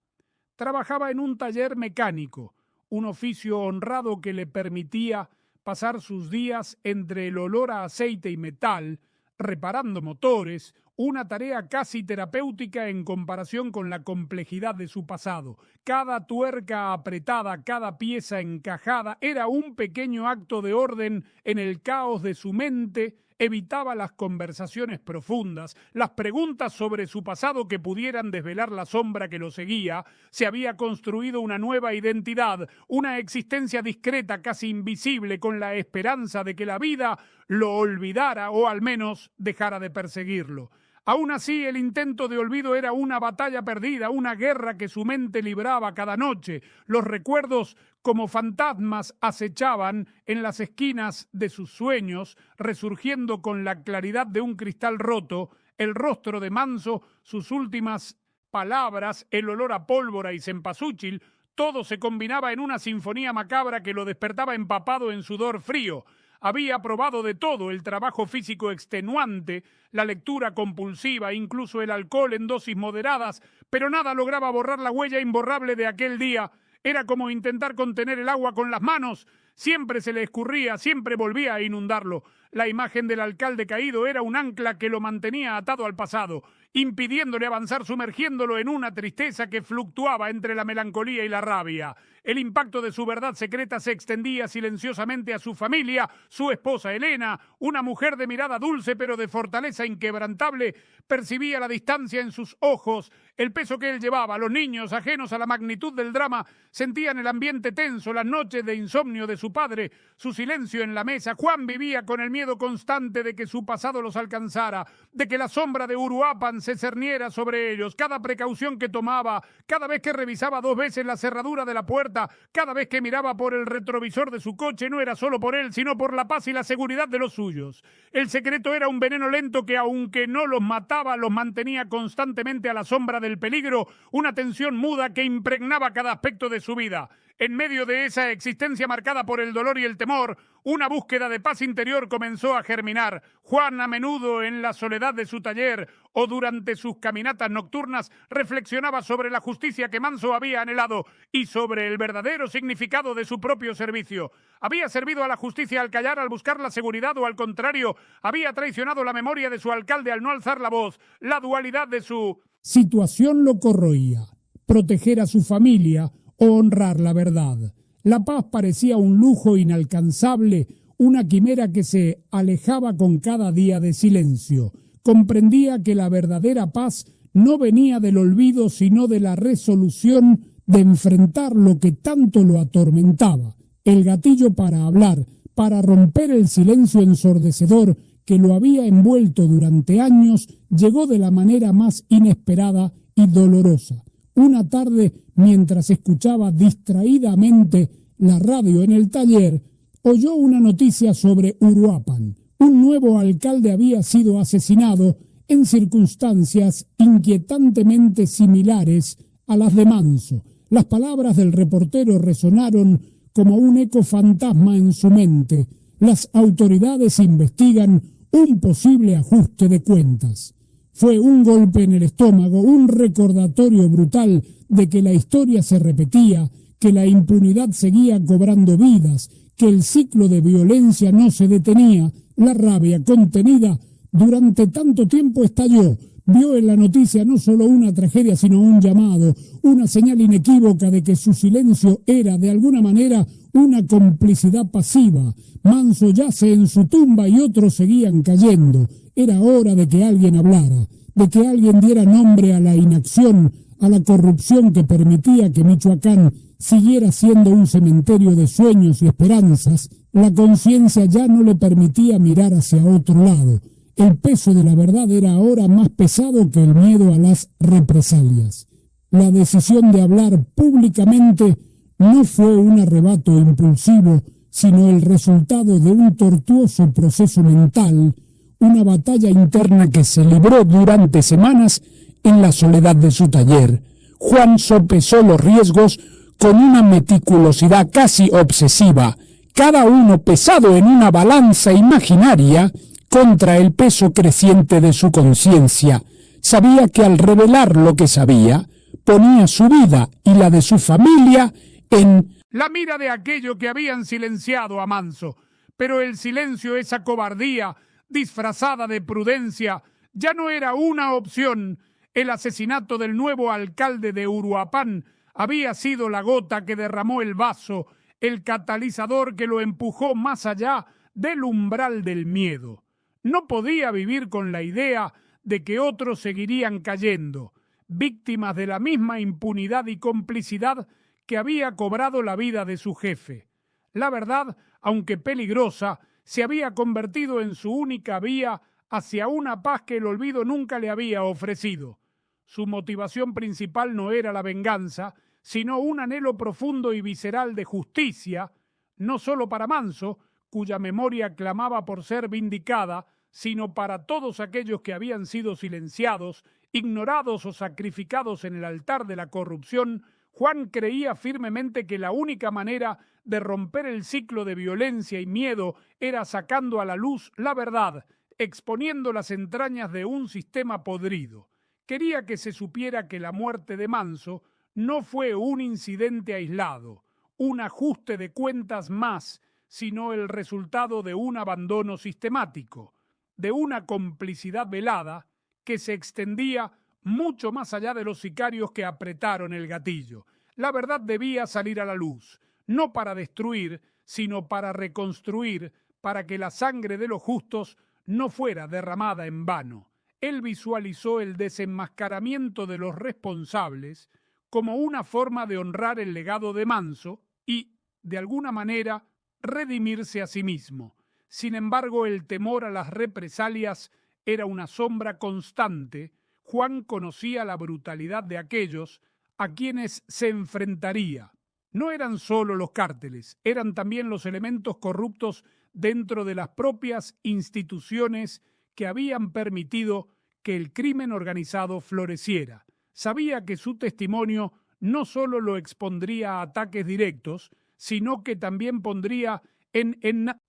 Trabajaba en un taller mecánico, un oficio honrado que le permitía pasar sus días entre el olor a aceite y metal, reparando motores, una tarea casi terapéutica en comparación con la complejidad de su pasado. Cada tuerca apretada, cada pieza encajada, era un pequeño acto de orden en el caos de su mente. Evitaba las conversaciones profundas, las preguntas sobre su pasado que pudieran desvelar la sombra que lo seguía. Se había construido una nueva identidad, una existencia discreta, casi invisible, con la esperanza de que la vida lo olvidara o al menos dejara de perseguirlo. Aún así, el intento de olvido era una batalla perdida, una guerra que su mente libraba cada noche. Los recuerdos, como fantasmas, acechaban en las esquinas de sus sueños, resurgiendo con la claridad de un cristal roto, el rostro de Manso, sus últimas palabras, el olor a pólvora y cempasúchil. Todo se combinaba en una sinfonía macabra que lo despertaba empapado en sudor frío. Había probado de todo: el trabajo físico extenuante, la lectura compulsiva, incluso el alcohol en dosis moderadas, pero nada lograba borrar la huella imborrable de aquel día. Era como intentar contener el agua con las manos. Siempre se le escurría, siempre volvía a inundarlo. La imagen del alcalde caído era un ancla que lo mantenía atado al pasado, impidiéndole avanzar, sumergiéndolo en una tristeza que fluctuaba entre la melancolía y la rabia. El impacto de su verdad secreta se extendía silenciosamente a su familia, su esposa Elena, una mujer de mirada dulce pero de fortaleza inquebrantable, percibía la distancia en sus ojos, el peso que él llevaba. Los niños, ajenos a la magnitud del drama, sentían el ambiente tenso, las noches de insomnio de su padre, su silencio en la mesa. Juan vivía con el miedo constante de que su pasado los alcanzara, de que la sombra de Uruapan se cerniera sobre ellos. Cada precaución que tomaba, cada vez que revisaba 2 veces la cerradura de la puerta, cada vez que miraba por el retrovisor de su coche, no era solo por él, sino por la paz y la seguridad de los suyos. El secreto era un veneno lento que, aunque no los mataba, los mantenía constantemente a la sombra del peligro, una tensión muda que impregnaba cada aspecto de su vida. En medio de esa existencia marcada por el dolor y el temor, una búsqueda de paz interior comenzó a germinar. Juan, a menudo en la soledad de su taller o durante sus caminatas nocturnas, reflexionaba sobre la justicia que Manso había anhelado y sobre el verdadero significado de su propio servicio. ¿Había servido a la justicia al callar, al buscar la seguridad, o al contrario, había traicionado la memoria de su alcalde al no alzar la voz? La dualidad de su situación lo corroía: proteger a su familia o honrar la verdad. La paz parecía un lujo inalcanzable, una quimera que se alejaba con cada día de silencio. Comprendía que la verdadera paz no venía del olvido, sino de la resolución de enfrentar lo que tanto lo atormentaba. El gatillo para hablar, para romper el silencio ensordecedor que lo había envuelto durante años, llegó de la manera más inesperada y dolorosa. Una tarde, mientras escuchaba distraídamente la radio en el taller, oyó una noticia sobre Uruapan. Un nuevo alcalde había sido asesinado en circunstancias inquietantemente similares a las de Manso. Las palabras del reportero resonaron como un eco fantasma en su mente. Las autoridades investigan un posible ajuste de cuentas. Fue un golpe en el estómago, un recordatorio brutal de que la historia se repetía, que la impunidad seguía cobrando vidas, que el ciclo de violencia no se detenía. La rabia contenida durante tanto tiempo estalló. Vio en la noticia no solo una tragedia, sino un llamado, una señal inequívoca de que su silencio era, de alguna manera, una complicidad pasiva. Manso yace en su tumba y otros seguían cayendo. Era hora de que alguien hablara, de que alguien diera nombre a la inacción, a la corrupción que permitía que Michoacán siguiera siendo un cementerio de sueños y esperanzas. La conciencia ya no le permitía mirar hacia otro lado. El peso de la verdad era ahora más pesado que el miedo a las represalias. La decisión de hablar públicamente no fue un arrebato impulsivo, sino el resultado de un tortuoso proceso mental, una batalla interna que se libró durante semanas en la soledad de su taller. Juan sopesó los riesgos con una meticulosidad casi obsesiva, cada uno pesado en una balanza imaginaria contra el peso creciente de su conciencia. Sabía que al revelar lo que sabía, ponía su vida y la de su familia en la mira de aquello que habían silenciado a Manso. Pero el silencio, esa cobardía disfrazada de prudencia, ya no era una opción. El asesinato del nuevo alcalde de Uruapan había sido la gota que derramó el vaso, el catalizador que lo empujó más allá del umbral del miedo. No podía vivir con la idea de que otros seguirían cayendo, víctimas de la misma impunidad y complicidad que había cobrado la vida de su jefe. La verdad, aunque peligrosa, se había convertido en su única vía hacia una paz que el olvido nunca le había ofrecido. Su motivación principal no era la venganza, sino un anhelo profundo y visceral de justicia, no solo para Manso, cuya memoria clamaba por ser vindicada, sino para todos aquellos que habían sido silenciados, ignorados o sacrificados en el altar de la corrupción. Juan creía firmemente que la única manera de romper el ciclo de violencia y miedo era sacando a la luz la verdad, exponiendo las entrañas de un sistema podrido. Quería que se supiera que la muerte de Manso no fue un incidente aislado, un ajuste de cuentas más, sino el resultado de un abandono sistemático, de una complicidad velada que se extendía mucho más allá de los sicarios que apretaron el gatillo. La verdad debía salir a la luz, no para destruir, sino para reconstruir, para que la sangre de los justos no fuera derramada en vano. Él visualizó el desenmascaramiento de los responsables como una forma de honrar el legado de Manso y, de alguna manera, redimirse a sí mismo. Sin embargo, el temor a las represalias era una sombra constante. Juan conocía la brutalidad de aquellos a quienes se enfrentaría. No eran solo los cárteles, eran también los elementos corruptos dentro de las propias instituciones que habían permitido que el crimen organizado floreciera. Sabía que su testimonio no solo lo expondría a ataques directos, sino que también pondría en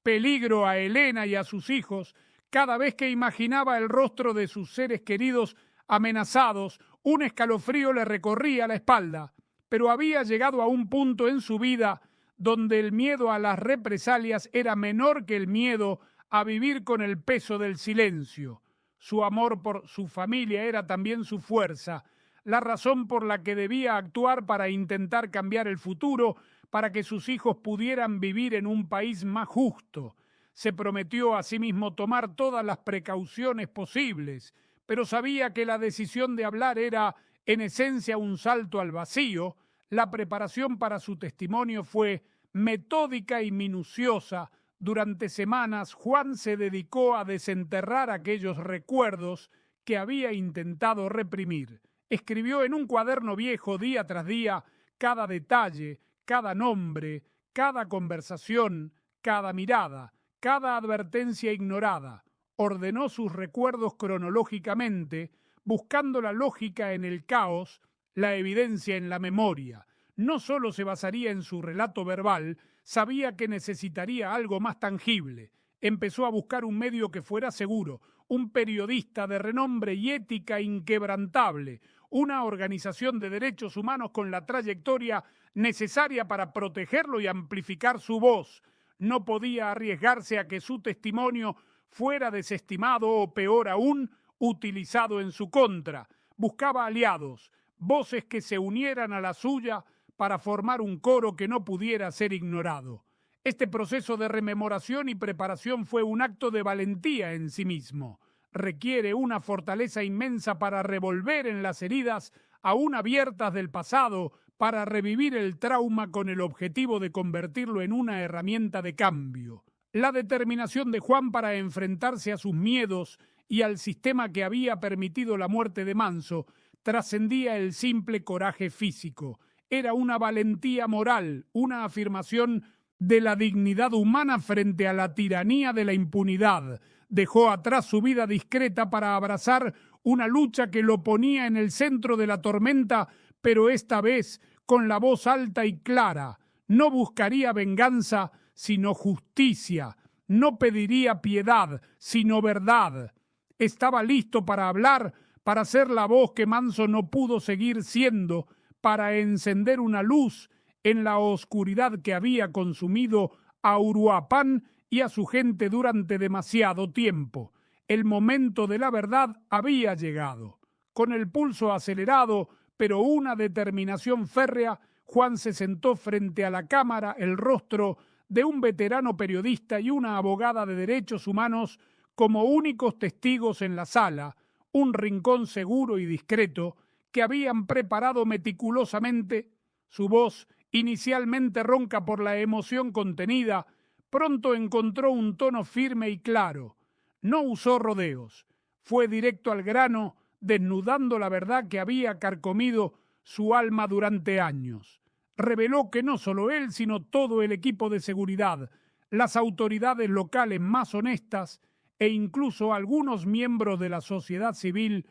peligro a Elena y a sus hijos. Cada vez que imaginaba el rostro de sus seres queridos amenazados, un escalofrío le recorría la espalda, pero había llegado a un punto en su vida donde el miedo a las represalias era menor que el miedo a vivir con el peso del silencio. Su amor por su familia era también su fuerza, la razón por la que debía actuar para intentar cambiar el futuro, para que sus hijos pudieran vivir en un país más justo. Se prometió a sí mismo tomar todas las precauciones posibles, pero sabía que la decisión de hablar era, en esencia, un salto al vacío. La preparación para su testimonio fue metódica y minuciosa. Durante semanas, Juan se dedicó a desenterrar aquellos recuerdos que había intentado reprimir. Escribió en un cuaderno viejo día tras día cada detalle, cada nombre, cada conversación, cada mirada, cada advertencia ignorada. Ordenó sus recuerdos cronológicamente, buscando la lógica en el caos, la evidencia en la memoria. No solo se basaría en su relato verbal, sabía que necesitaría algo más tangible. Empezó a buscar un medio que fuera seguro, un periodista de renombre y ética inquebrantable, una organización de derechos humanos con la trayectoria necesaria para protegerlo y amplificar su voz. No podía arriesgarse a que su testimonio fuera desestimado o, peor aún, utilizado en su contra. Buscaba aliados, voces que se unieran a la suya para formar un coro que no pudiera ser ignorado. Este proceso de rememoración y preparación fue un acto de valentía en sí mismo. Requiere una fortaleza inmensa para revolver en las heridas aún abiertas del pasado, para revivir el trauma con el objetivo de convertirlo en una herramienta de cambio. La determinación de Juan para enfrentarse a sus miedos y al sistema que había permitido la muerte de Manso trascendía el simple coraje físico. Era una valentía moral, una afirmación de la dignidad humana frente a la tiranía de la impunidad. Dejó atrás su vida discreta para abrazar una lucha que lo ponía en el centro de la tormenta, pero esta vez con la voz alta y clara. No buscaría venganza, sino justicia. No pediría piedad, sino verdad. Estaba listo para hablar, para ser la voz que Manso no pudo seguir siendo, para encender una luz en la oscuridad que había consumido a Uruapan y a su gente durante demasiado tiempo. El momento de la verdad había llegado. Con el pulso acelerado, pero una determinación férrea, Juan se sentó frente a la cámara, el rostro de un veterano periodista y una abogada de derechos humanos como únicos testigos en la sala, un rincón seguro y discreto que habían preparado meticulosamente. Su voz, inicialmente ronca por la emoción contenida, pronto encontró un tono firme y claro. No usó rodeos, fue directo al grano, desnudando la verdad que había carcomido su alma durante años. Reveló que no solo él, sino todo el equipo de seguridad, las autoridades locales más honestas e incluso algunos miembros de la sociedad civil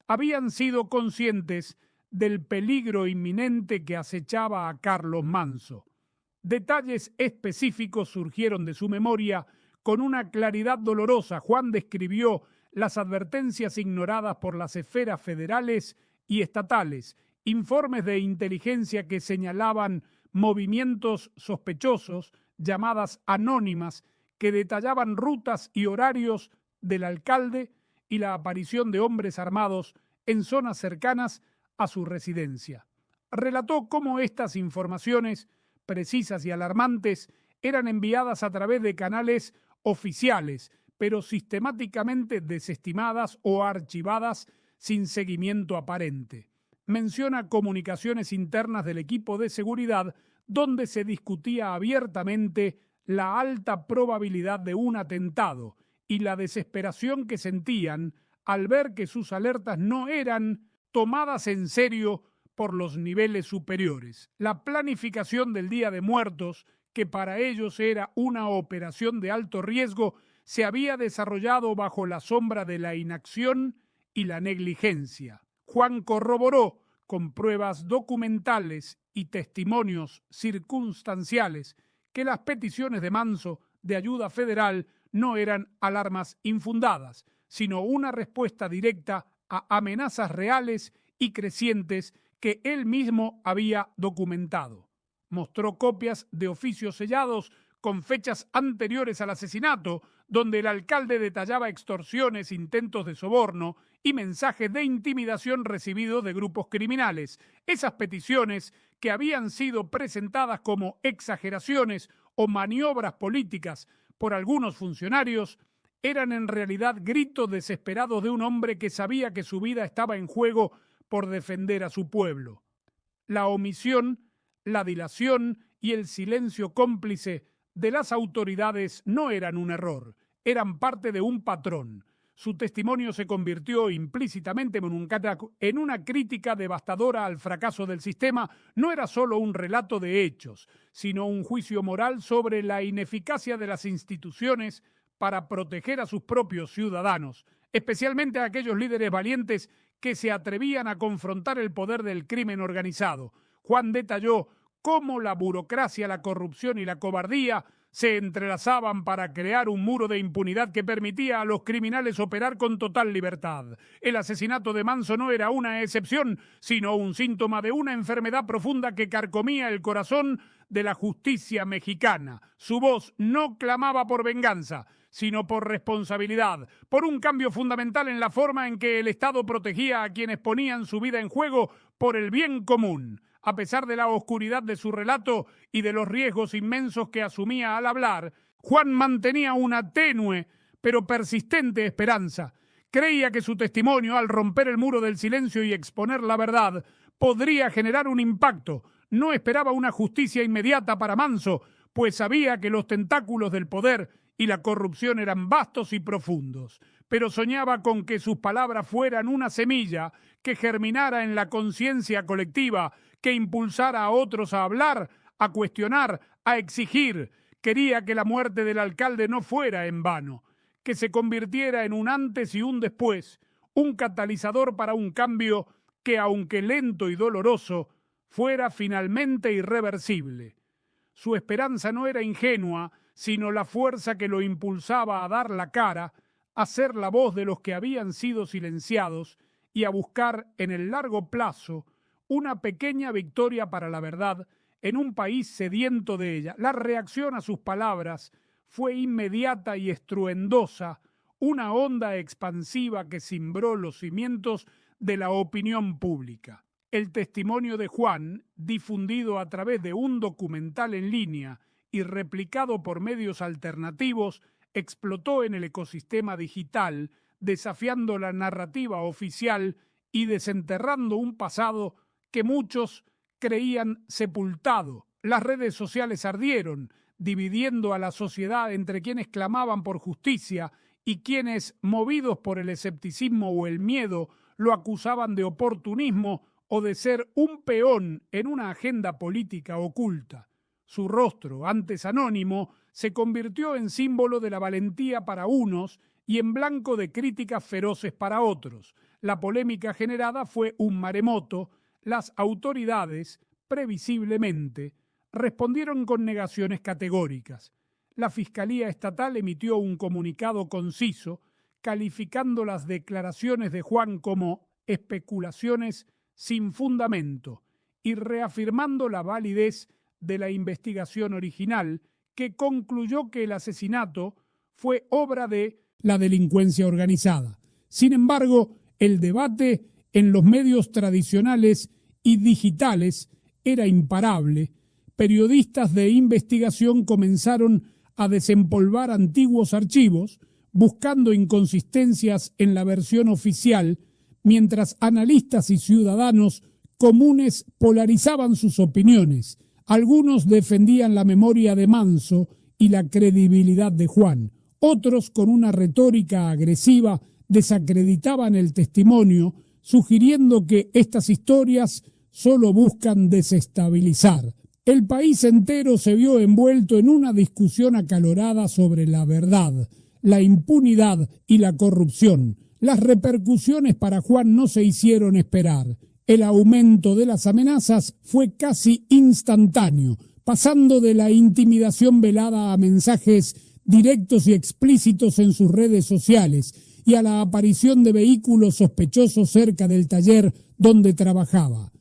habían sido conscientes del peligro inminente que acechaba a Carlos Manso. Detalles específicos surgieron de su memoria con una claridad dolorosa. Juan describió las advertencias ignoradas por las esferas federales y estatales, informes de inteligencia que señalaban movimientos sospechosos, llamadas anónimas que detallaban rutas y horarios del alcalde y la aparición de hombres armados en zonas cercanas a su residencia. Relató cómo estas informaciones, precisas y alarmantes, eran enviadas a través de canales oficiales, pero sistemáticamente desestimadas o archivadas sin seguimiento aparente. Menciona comunicaciones internas del equipo de seguridad donde se discutía abiertamente la alta probabilidad de un atentado y la desesperación que sentían al ver que sus alertas no eran tomadas en serio por los niveles superiores. La planificación del Día de Muertos, que para ellos era una operación de alto riesgo, se había desarrollado bajo la sombra de la inacción y la negligencia. Juan corroboró con pruebas documentales y testimonios circunstanciales que las peticiones de Manso de ayuda federal no eran alarmas infundadas, sino una respuesta directa a amenazas reales y crecientes que él mismo había documentado. Mostró copias de oficios sellados con fechas anteriores al asesinato, donde el alcalde detallaba extorsiones, intentos de soborno y mensajes de intimidación recibidos de grupos criminales. Esas peticiones, que habían sido presentadas como exageraciones o maniobras políticas por algunos funcionarios, eran en realidad gritos desesperados de un hombre que sabía que su vida estaba en juego por defender a su pueblo. La omisión, la dilación y el silencio cómplice de las autoridades no eran un error, eran parte de un patrón. Su testimonio se convirtió implícitamente en una crítica devastadora al fracaso del sistema. No era solo un relato de hechos, sino un juicio moral sobre la ineficacia de las instituciones para proteger a sus propios ciudadanos, especialmente a aquellos líderes valientes que se atrevían a confrontar el poder del crimen organizado. Juan detalló cómo la burocracia, la corrupción y la cobardía se entrelazaban para crear un muro de impunidad que permitía a los criminales operar con total libertad. El asesinato de Manso no era una excepción, sino un síntoma de una enfermedad profunda que carcomía el corazón de la justicia mexicana. Su voz no clamaba por venganza, sino por responsabilidad, por un cambio fundamental en la forma en que el Estado protegía a quienes ponían su vida en juego por el bien común. A pesar de la oscuridad de su relato y de los riesgos inmensos que asumía al hablar, Juan mantenía una tenue pero persistente esperanza. Creía que su testimonio, al romper el muro del silencio y exponer la verdad, podría generar un impacto. No esperaba una justicia inmediata para Manso, pues sabía que los tentáculos del poder y la corrupción eran vastos y profundos, pero soñaba con que sus palabras fueran una semilla que germinara en la conciencia colectiva, que impulsara a otros a hablar, a cuestionar, a exigir. Quería que la muerte del alcalde no fuera en vano, que se convirtiera en un antes y un después, un catalizador para un cambio que, aunque lento y doloroso, fuera finalmente irreversible. Su esperanza no era ingenua, sino la fuerza que lo impulsaba a dar la cara, a ser la voz de los que habían sido silenciados y a buscar en el largo plazo una pequeña victoria para la verdad en un país sediento de ella. La reacción a sus palabras fue inmediata y estruendosa, una onda expansiva que cimbró los cimientos de la opinión pública. El testimonio de Juan, difundido a través de un documental en línea y replicado por medios alternativos, explotó en el ecosistema digital, desafiando la narrativa oficial y desenterrando un pasado que muchos creían sepultado. Las redes sociales ardieron, dividiendo a la sociedad entre quienes clamaban por justicia y quienes, movidos por el escepticismo o el miedo, lo acusaban de oportunismo o de ser un peón en una agenda política oculta. Su rostro, antes anónimo, se convirtió en símbolo de la valentía para unos y en blanco de críticas feroces para otros. La polémica generada fue un maremoto. Las autoridades, previsiblemente, respondieron con negaciones categóricas. La Fiscalía Estatal emitió un comunicado conciso, calificando las declaraciones de Juan como especulaciones sin fundamento y reafirmando la validez de la investigación original que concluyó que el asesinato fue obra de la delincuencia organizada. Sin embargo, el debate en los medios tradicionales y digitales era imparable. Periodistas de investigación comenzaron a desempolvar antiguos archivos, buscando inconsistencias en la versión oficial, mientras analistas y ciudadanos comunes polarizaban sus opiniones. Algunos defendían la memoria de Manso y la credibilidad de Juan. Otros, con una retórica agresiva, desacreditaban el testimonio, sugiriendo que estas historias solo buscan desestabilizar. El país entero se vio envuelto en una discusión acalorada sobre la verdad, la impunidad y la corrupción. Las repercusiones para Juan no se hicieron esperar. El aumento de las amenazas fue casi instantáneo, pasando de la intimidación velada a mensajes directos y explícitos en sus redes sociales y a la aparición de vehículos sospechosos cerca del taller donde trabajaba.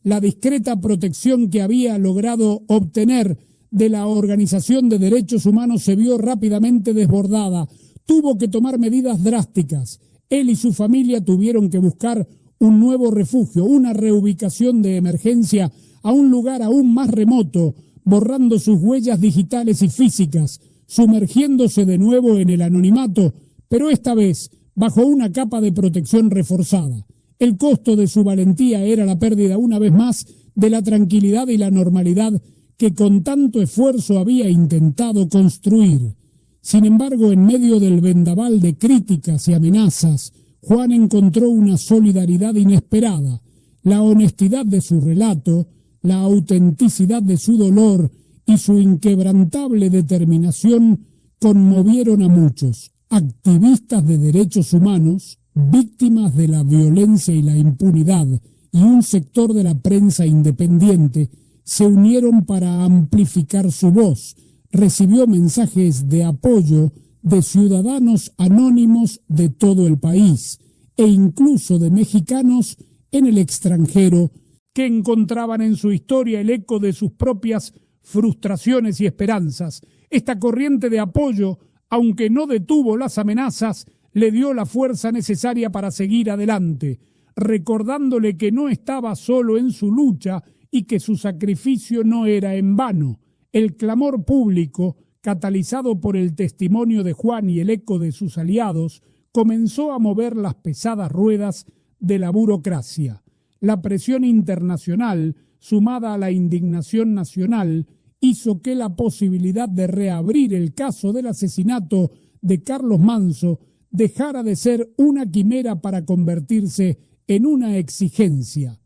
La discreta protección que había logrado obtener de la Organización de Derechos Humanos se vio rápidamente desbordada. Tuvo que tomar medidas drásticas. Él y su familia tuvieron que buscar un nuevo refugio, una reubicación de emergencia a un lugar aún más remoto, borrando sus huellas digitales y físicas, sumergiéndose de nuevo en el anonimato, pero esta vez bajo una capa de protección reforzada. El costo de su valentía era la pérdida una vez más de la tranquilidad y la normalidad que con tanto esfuerzo había intentado construir. Sin embargo, en medio del vendaval de críticas y amenazas, Juan encontró una solidaridad inesperada. La honestidad de su relato, la autenticidad de su dolor y su inquebrantable determinación conmovieron a muchos. Activistas de derechos humanos, víctimas de la violencia y la impunidad, y un sector de la prensa independiente se unieron para amplificar su voz. Recibió mensajes de apoyo de ciudadanos anónimos de todo el país e incluso de mexicanos en el extranjero que encontraban en su historia el eco de sus propias frustraciones y esperanzas. Esta corriente de apoyo, aunque no detuvo las amenazas, le dio la fuerza necesaria para seguir adelante, recordándole que no estaba solo en su lucha y que su sacrificio no era en vano. El clamor público, catalizado por el testimonio de Juan y el eco de sus aliados, comenzó a mover las pesadas ruedas de la burocracia. La presión internacional, sumada a la indignación nacional, hizo que la posibilidad de reabrir el caso del asesinato de Carlos Manso dejara de ser una quimera para convertirse en una exigencia.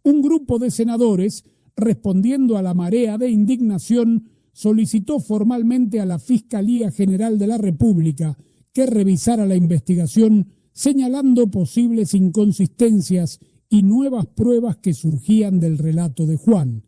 Un grupo de senadores, respondiendo a la marea de indignación, solicitó formalmente a la Fiscalía General de la República que revisara la investigación, señalando posibles inconsistencias y nuevas pruebas que surgían del relato de Juan.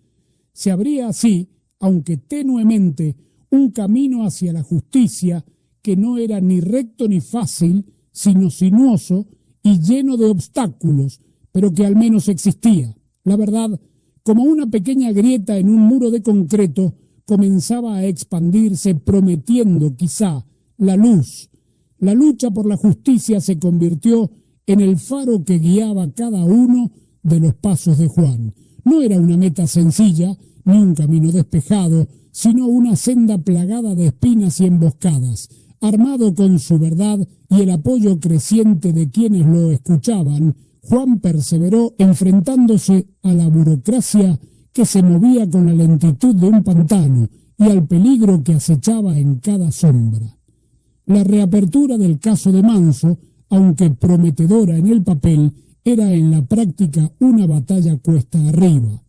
Se abría así, aunque tenuemente, un camino hacia la justicia que no era ni recto ni fácil, sino sinuoso y lleno de obstáculos, pero que al menos existía. La verdad, como una pequeña grieta en un muro de concreto, comenzaba a expandirse, prometiendo quizá la luz. La lucha por la justicia se convirtió en el faro que guiaba cada uno de los pasos de Juan. No era una meta sencilla, ni un camino despejado, sino una senda plagada de espinas y emboscadas. Armado con su verdad y el apoyo creciente de quienes lo escuchaban, Juan perseveró enfrentándose a la burocracia que se movía con la lentitud de un pantano y al peligro que acechaba en cada sombra. La reapertura del caso de Manso, aunque prometedora en el papel, era en la práctica una batalla cuesta arriba.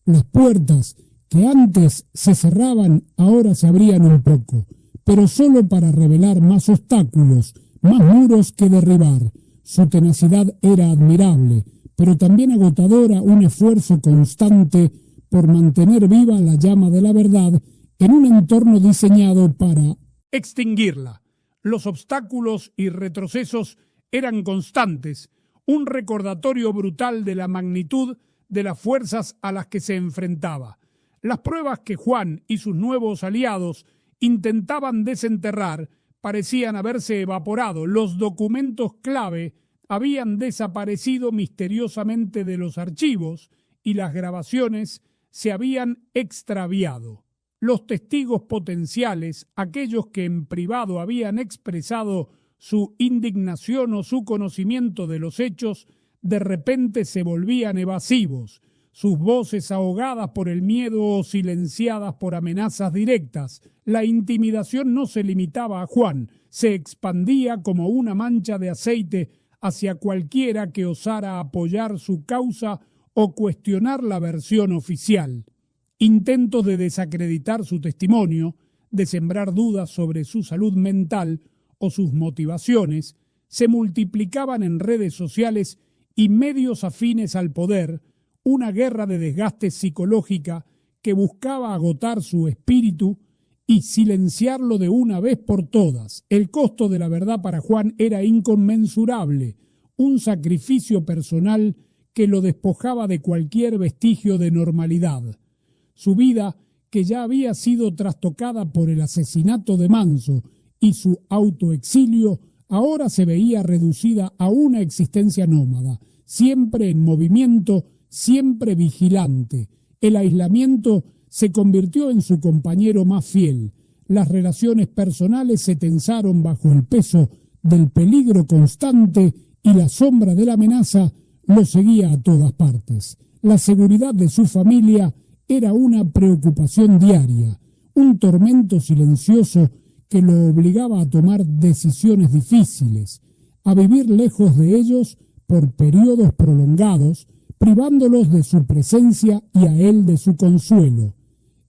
Las puertas que antes se cerraban ahora se abrían un poco, pero solo para revelar más obstáculos, más muros que derribar. Su tenacidad era admirable, pero también agotadora, un esfuerzo constante por mantener viva la llama de la verdad en un entorno diseñado para extinguirla. Los obstáculos y retrocesos eran constantes, un recordatorio brutal de la magnitud de las fuerzas a las que se enfrentaba. Las pruebas que Juan y sus nuevos aliados intentaban desenterrar parecían haberse evaporado. Los documentos clave habían desaparecido misteriosamente de los archivos y las grabaciones se habían extraviado. Los testigos potenciales, aquellos que en privado habían expresado su indignación o su conocimiento de los hechos, de repente se volvían evasivos, sus voces ahogadas por el miedo o silenciadas por amenazas directas. La intimidación no se limitaba a Juan, se expandía como una mancha de aceite hacia cualquiera que osara apoyar su causa o cuestionar la versión oficial. Intentos de desacreditar su testimonio, de sembrar dudas sobre su salud mental o sus motivaciones, se multiplicaban en redes sociales y medios afines al poder, una guerra de desgaste psicológica que buscaba agotar su espíritu y silenciarlo de una vez por todas. El costo de la verdad para Juan era inconmensurable, un sacrificio personal que lo despojaba de cualquier vestigio de normalidad. Su vida, que ya había sido trastocada por el asesinato de Manso y su autoexilio, ahora se veía reducida a una existencia nómada, siempre en movimiento, siempre vigilante. El aislamiento se convirtió en su compañero más fiel. Las relaciones personales se tensaron bajo el peso del peligro constante y la sombra de la amenaza lo seguía a todas partes. La seguridad de su familia era una preocupación diaria, un tormento silencioso que lo obligaba a tomar decisiones difíciles, a vivir lejos de ellos por periodos prolongados, privándolos de su presencia y a él de su consuelo.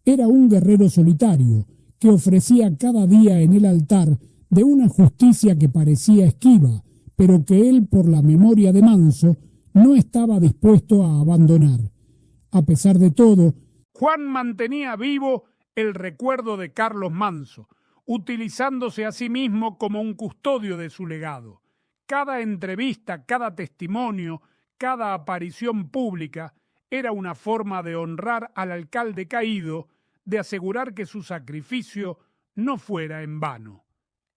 Era un guerrero solitario que ofrecía cada día en el altar de una justicia que parecía esquiva, pero que él, por la memoria de Manso, no estaba dispuesto a abandonar. A pesar de todo, Juan mantenía vivo el recuerdo de Carlos Manso, utilizándose a sí mismo como un custodio de su legado. Cada entrevista, cada testimonio, cada aparición pública era una forma de honrar al alcalde caído, de asegurar que su sacrificio no fuera en vano.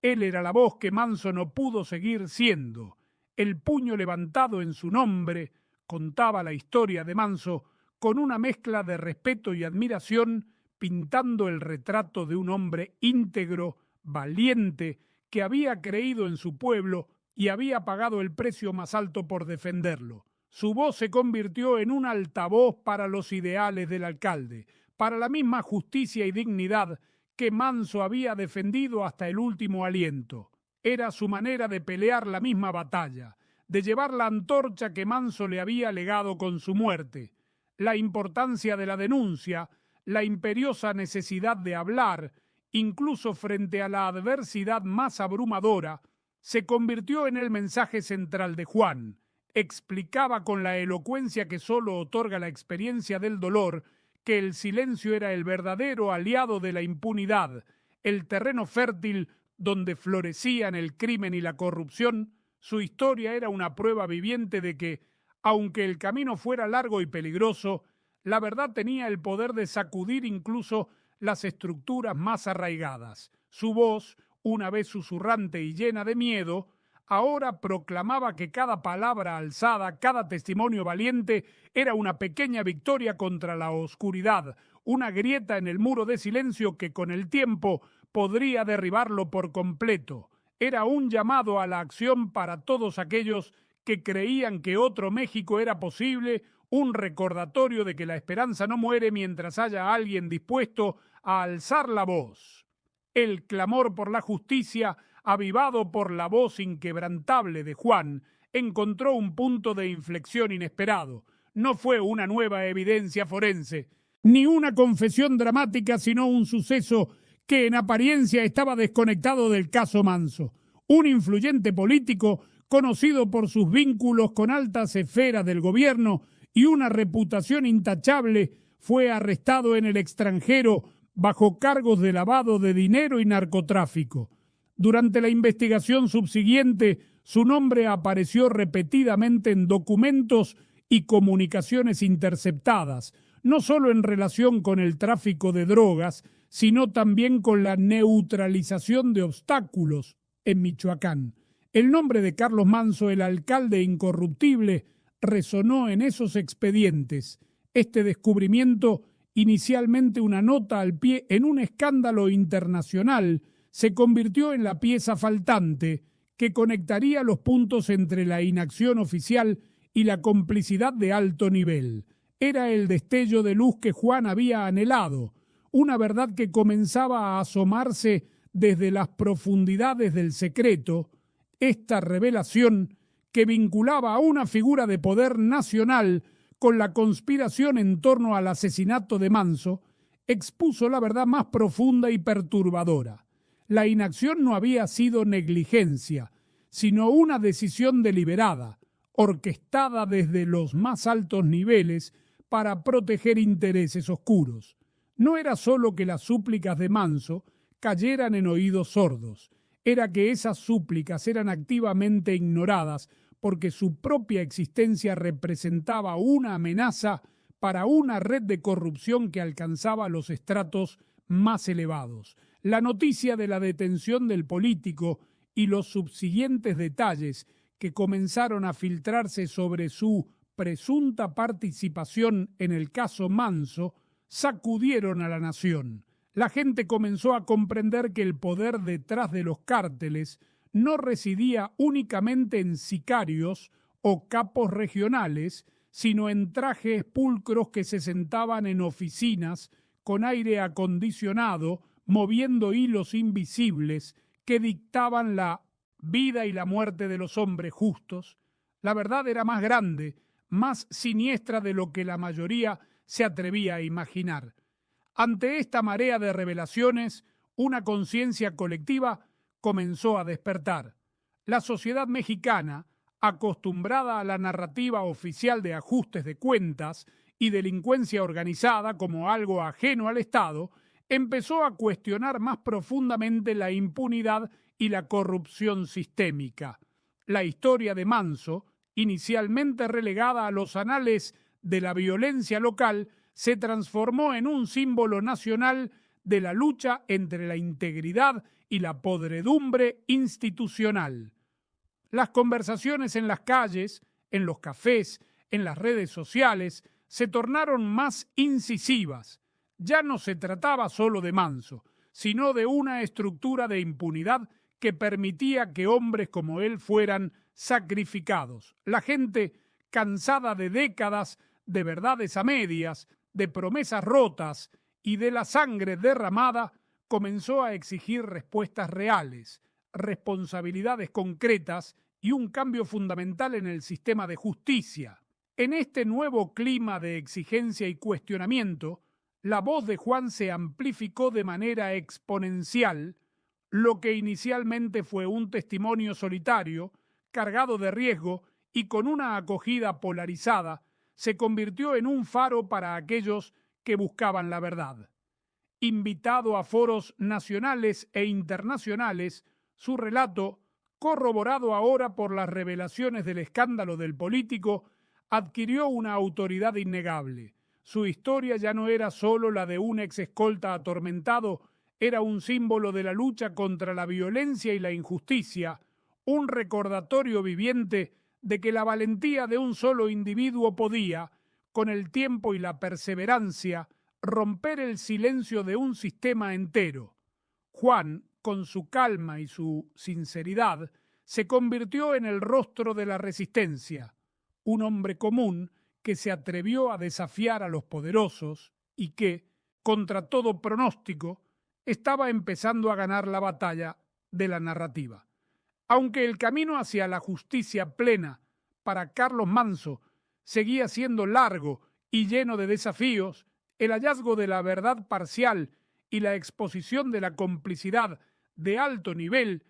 Él era la voz que Manso no pudo seguir siendo. El puño levantado en su nombre contaba la historia de Manso con una mezcla de respeto y admiración, pintando el retrato de un hombre íntegro, valiente, que había creído en su pueblo y había pagado el precio más alto por defenderlo. Su voz se convirtió en un altavoz para los ideales del alcalde, para la misma justicia y dignidad que Manso había defendido hasta el último aliento. Era su manera de pelear la misma batalla, de llevar la antorcha que Manso le había legado con su muerte. La importancia de la denuncia, la imperiosa necesidad de hablar, incluso frente a la adversidad más abrumadora, se convirtió en el mensaje central de Juan. Explicaba con la elocuencia que solo otorga la experiencia del dolor que el silencio era el verdadero aliado de la impunidad, el terreno fértil donde florecían el crimen y la corrupción. Su historia era una prueba viviente de que, aunque el camino fuera largo y peligroso, la verdad tenía el poder de sacudir incluso las estructuras más arraigadas. Su voz, una vez susurrante y llena de miedo, ahora proclamaba que cada palabra alzada, cada testimonio valiente, era una pequeña victoria contra la oscuridad, una grieta en el muro de silencio que con el tiempo podría derribarlo por completo. Era un llamado a la acción para todos aquellos que creían que otro México era posible, un recordatorio de que la esperanza no muere mientras haya alguien dispuesto a alzar la voz. El clamor por la justicia, avivado por la voz inquebrantable de Juan, encontró un punto de inflexión inesperado. No fue una nueva evidencia forense, ni una confesión dramática, sino un suceso que en apariencia estaba desconectado del caso Manso. Un influyente político, conocido por sus vínculos con altas esferas del gobierno y una reputación intachable, fue arrestado en el extranjero bajo cargos de lavado de dinero y narcotráfico. Durante la investigación subsiguiente, su nombre apareció repetidamente en documentos y comunicaciones interceptadas, no solo en relación con el tráfico de drogas, sino también con la neutralización de obstáculos en Michoacán. El nombre de Carlos Manso, el alcalde incorruptible, resonó en esos expedientes. Este descubrimiento, inicialmente una nota al pie en un escándalo internacional, se convirtió en la pieza faltante que conectaría los puntos entre la inacción oficial y la complicidad de alto nivel. Era el destello de luz que Juan había anhelado, una verdad que comenzaba a asomarse desde las profundidades del secreto. Esta revelación, que vinculaba a una figura de poder nacional con la conspiración en torno al asesinato de Manso, expuso la verdad más profunda y perturbadora. La inacción no había sido negligencia, sino una decisión deliberada, orquestada desde los más altos niveles para proteger intereses oscuros. No era sólo que las súplicas de Manso cayeran en oídos sordos, era que esas súplicas eran activamente ignoradas porque su propia existencia representaba una amenaza para una red de corrupción que alcanzaba los estratos más elevados. La noticia de la detención del político y los subsiguientes detalles que comenzaron a filtrarse sobre su presunta participación en el caso Manso sacudieron a la nación. La gente comenzó a comprender que el poder detrás de los cárteles no residía únicamente en sicarios o capos regionales, sino en trajes pulcros que se sentaban en oficinas con aire acondicionado, moviendo hilos invisibles que dictaban la vida y la muerte de los hombres justos. La verdad era más grande, más siniestra de lo que la mayoría se atrevía a imaginar. Ante esta marea de revelaciones, una conciencia colectiva comenzó a despertar. La sociedad mexicana, acostumbrada a la narrativa oficial de ajustes de cuentas y delincuencia organizada como algo ajeno al Estado, empezó a cuestionar más profundamente la impunidad y la corrupción sistémica. La historia de Manso, inicialmente relegada a los anales de la violencia local, se transformó en un símbolo nacional de la lucha entre la integridad y la podredumbre institucional. Las conversaciones en las calles, en los cafés, en las redes sociales, se tornaron más incisivas. Ya no se trataba solo de Manso, sino de una estructura de impunidad que permitía que hombres como él fueran sacrificados. La gente, cansada de décadas de verdades a medias, de promesas rotas y de la sangre derramada, comenzó a exigir respuestas reales, responsabilidades concretas y un cambio fundamental en el sistema de justicia. En este nuevo clima de exigencia y cuestionamiento, la voz de Juan se amplificó de manera exponencial. Lo que inicialmente fue un testimonio solitario, cargado de riesgo y con una acogida polarizada, se convirtió en un faro para aquellos que buscaban la verdad. Invitado a foros nacionales e internacionales, su relato, corroborado ahora por las revelaciones del escándalo del político, adquirió una autoridad innegable. Su historia ya no era solo la de un ex escolta atormentado, era un símbolo de la lucha contra la violencia y la injusticia, un recordatorio viviente de que la valentía de un solo individuo podía, con el tiempo y la perseverancia, romper el silencio de un sistema entero. Juan, con su calma y su sinceridad, se convirtió en el rostro de la resistencia, un hombre común que se atrevió a desafiar a los poderosos y que, contra todo pronóstico, estaba empezando a ganar la batalla de la narrativa. Aunque el camino hacia la justicia plena para Carlos Manso seguía siendo largo y lleno de desafíos, el hallazgo de la verdad parcial y la exposición de la complicidad de alto nivel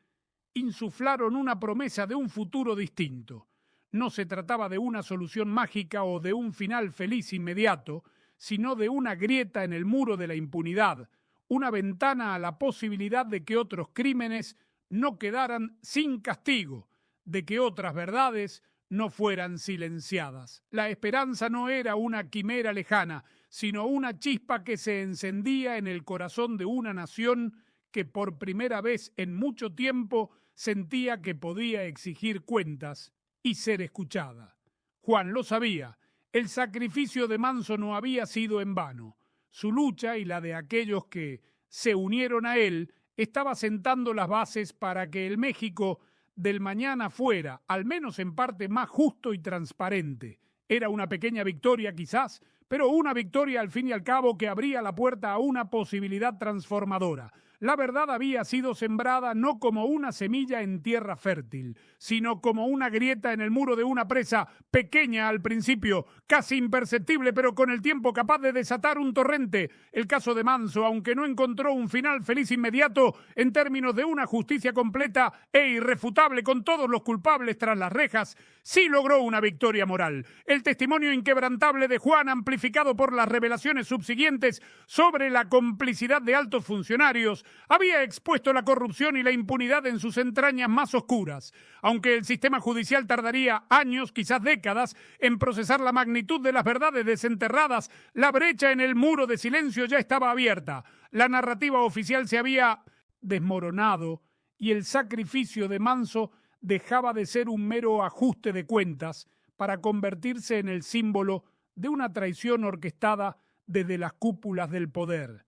insuflaron una promesa de un futuro distinto. No se trataba de una solución mágica o de un final feliz inmediato, sino de una grieta en el muro de la impunidad, una ventana a la posibilidad de que otros crímenes no quedaran sin castigo, de que otras verdades no fueran silenciadas. La esperanza no era una quimera lejana, sino una chispa que se encendía en el corazón de una nación que por primera vez en mucho tiempo sentía que podía exigir cuentas y ser escuchada. Juan lo sabía, el sacrificio de Manso no había sido en vano. Su lucha y la de aquellos que se unieron a él estaba sentando las bases para que el México del mañana fuera, al menos en parte, más justo y transparente. Era una pequeña victoria quizás, pero una victoria al fin y al cabo que abría la puerta a una posibilidad transformadora. La verdad había sido sembrada no como una semilla en tierra fértil, sino como una grieta en el muro de una presa, pequeña al principio, casi imperceptible, pero con el tiempo capaz de desatar un torrente. El caso de Manso, aunque no encontró un final feliz inmediato, en términos de una justicia completa e irrefutable con todos los culpables tras las rejas, sí logró una victoria moral. El testimonio inquebrantable de Juan, amplificado por las revelaciones subsiguientes sobre la complicidad de altos funcionarios, había expuesto la corrupción y la impunidad en sus entrañas más oscuras. Aunque el sistema judicial tardaría años, quizás décadas, en procesar la magnitud de las verdades desenterradas, la brecha en el muro de silencio ya estaba abierta. La narrativa oficial se había desmoronado y el sacrificio de Manso dejaba de ser un mero ajuste de cuentas para convertirse en el símbolo de una traición orquestada desde las cúpulas del poder.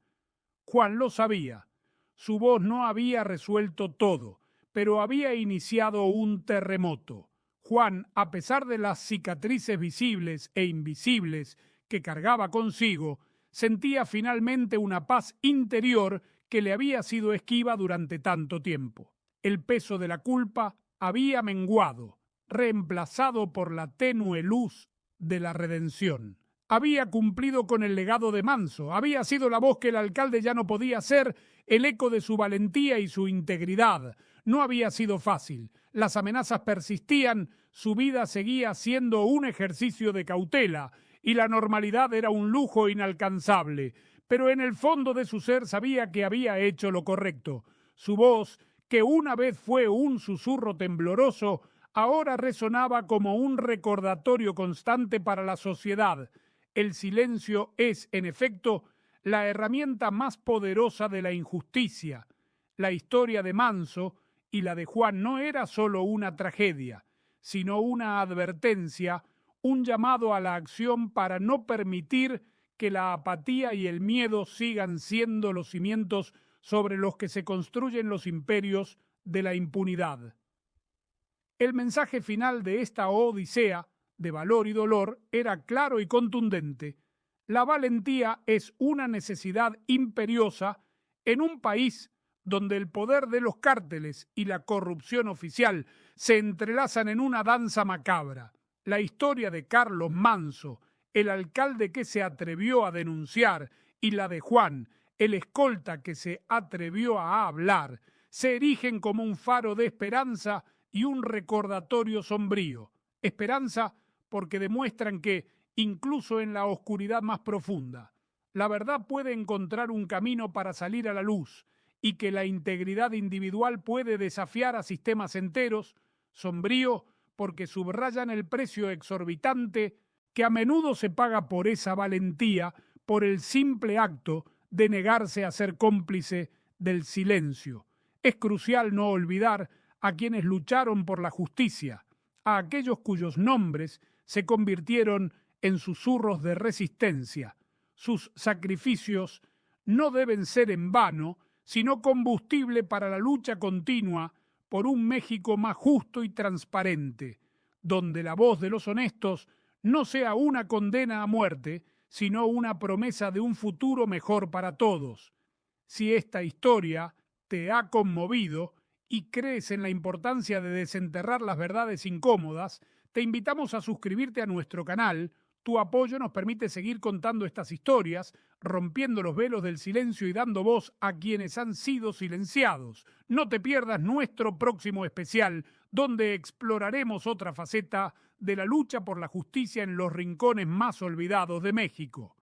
Juan lo sabía. Su voz no había resuelto todo, pero había iniciado un terremoto. Juan, a pesar de las cicatrices visibles e invisibles que cargaba consigo, sentía finalmente una paz interior que le había sido esquiva durante tanto tiempo. El peso de la culpa había menguado, reemplazado por la tenue luz de la redención. Había cumplido con el legado de Manso, había sido la voz que el alcalde ya no podía ser, el eco de su valentía y su integridad. No había sido fácil, las amenazas persistían, su vida seguía siendo un ejercicio de cautela y la normalidad era un lujo inalcanzable, pero en el fondo de su ser sabía que había hecho lo correcto. Su voz, que una vez fue un susurro tembloroso, ahora resonaba como un recordatorio constante para la sociedad. El silencio es, en efecto, la herramienta más poderosa de la injusticia. La historia de Manso y la de Juan no era solo una tragedia, sino una advertencia, un llamado a la acción para no permitir que la apatía y el miedo sigan siendo los cimientos sobre los que se construyen los imperios de la impunidad. El mensaje final de esta odisea de valor y dolor era claro y contundente. La valentía es una necesidad imperiosa en un país donde el poder de los cárteles y la corrupción oficial se entrelazan en una danza macabra. La historia de Carlos Manso, el alcalde que se atrevió a denunciar, y la de Juan, el escolta que se atrevió a hablar, se erigen como un faro de esperanza y un recordatorio sombrío. Esperanza porque demuestran que, incluso en la oscuridad más profunda, la verdad puede encontrar un camino para salir a la luz y que la integridad individual puede desafiar a sistemas enteros. Sombrío porque subrayan el precio exorbitante que a menudo se paga por esa valentía, por el simple acto de negarse a ser cómplice del silencio. Es crucial no olvidar a quienes lucharon por la justicia, a aquellos cuyos nombres se convirtieron en susurros de resistencia. Sus sacrificios no deben ser en vano, sino combustible para la lucha continua por un México más justo y transparente, donde la voz de los honestos no sea una condena a muerte, sino una promesa de un futuro mejor para todos. Si esta historia te ha conmovido y crees en la importancia de desenterrar las verdades incómodas, te invitamos a suscribirte a nuestro canal. Tu apoyo nos permite seguir contando estas historias, rompiendo los velos del silencio y dando voz a quienes han sido silenciados. No te pierdas nuestro próximo especial, donde exploraremos otra faceta de la lucha por la justicia en los rincones más olvidados de México.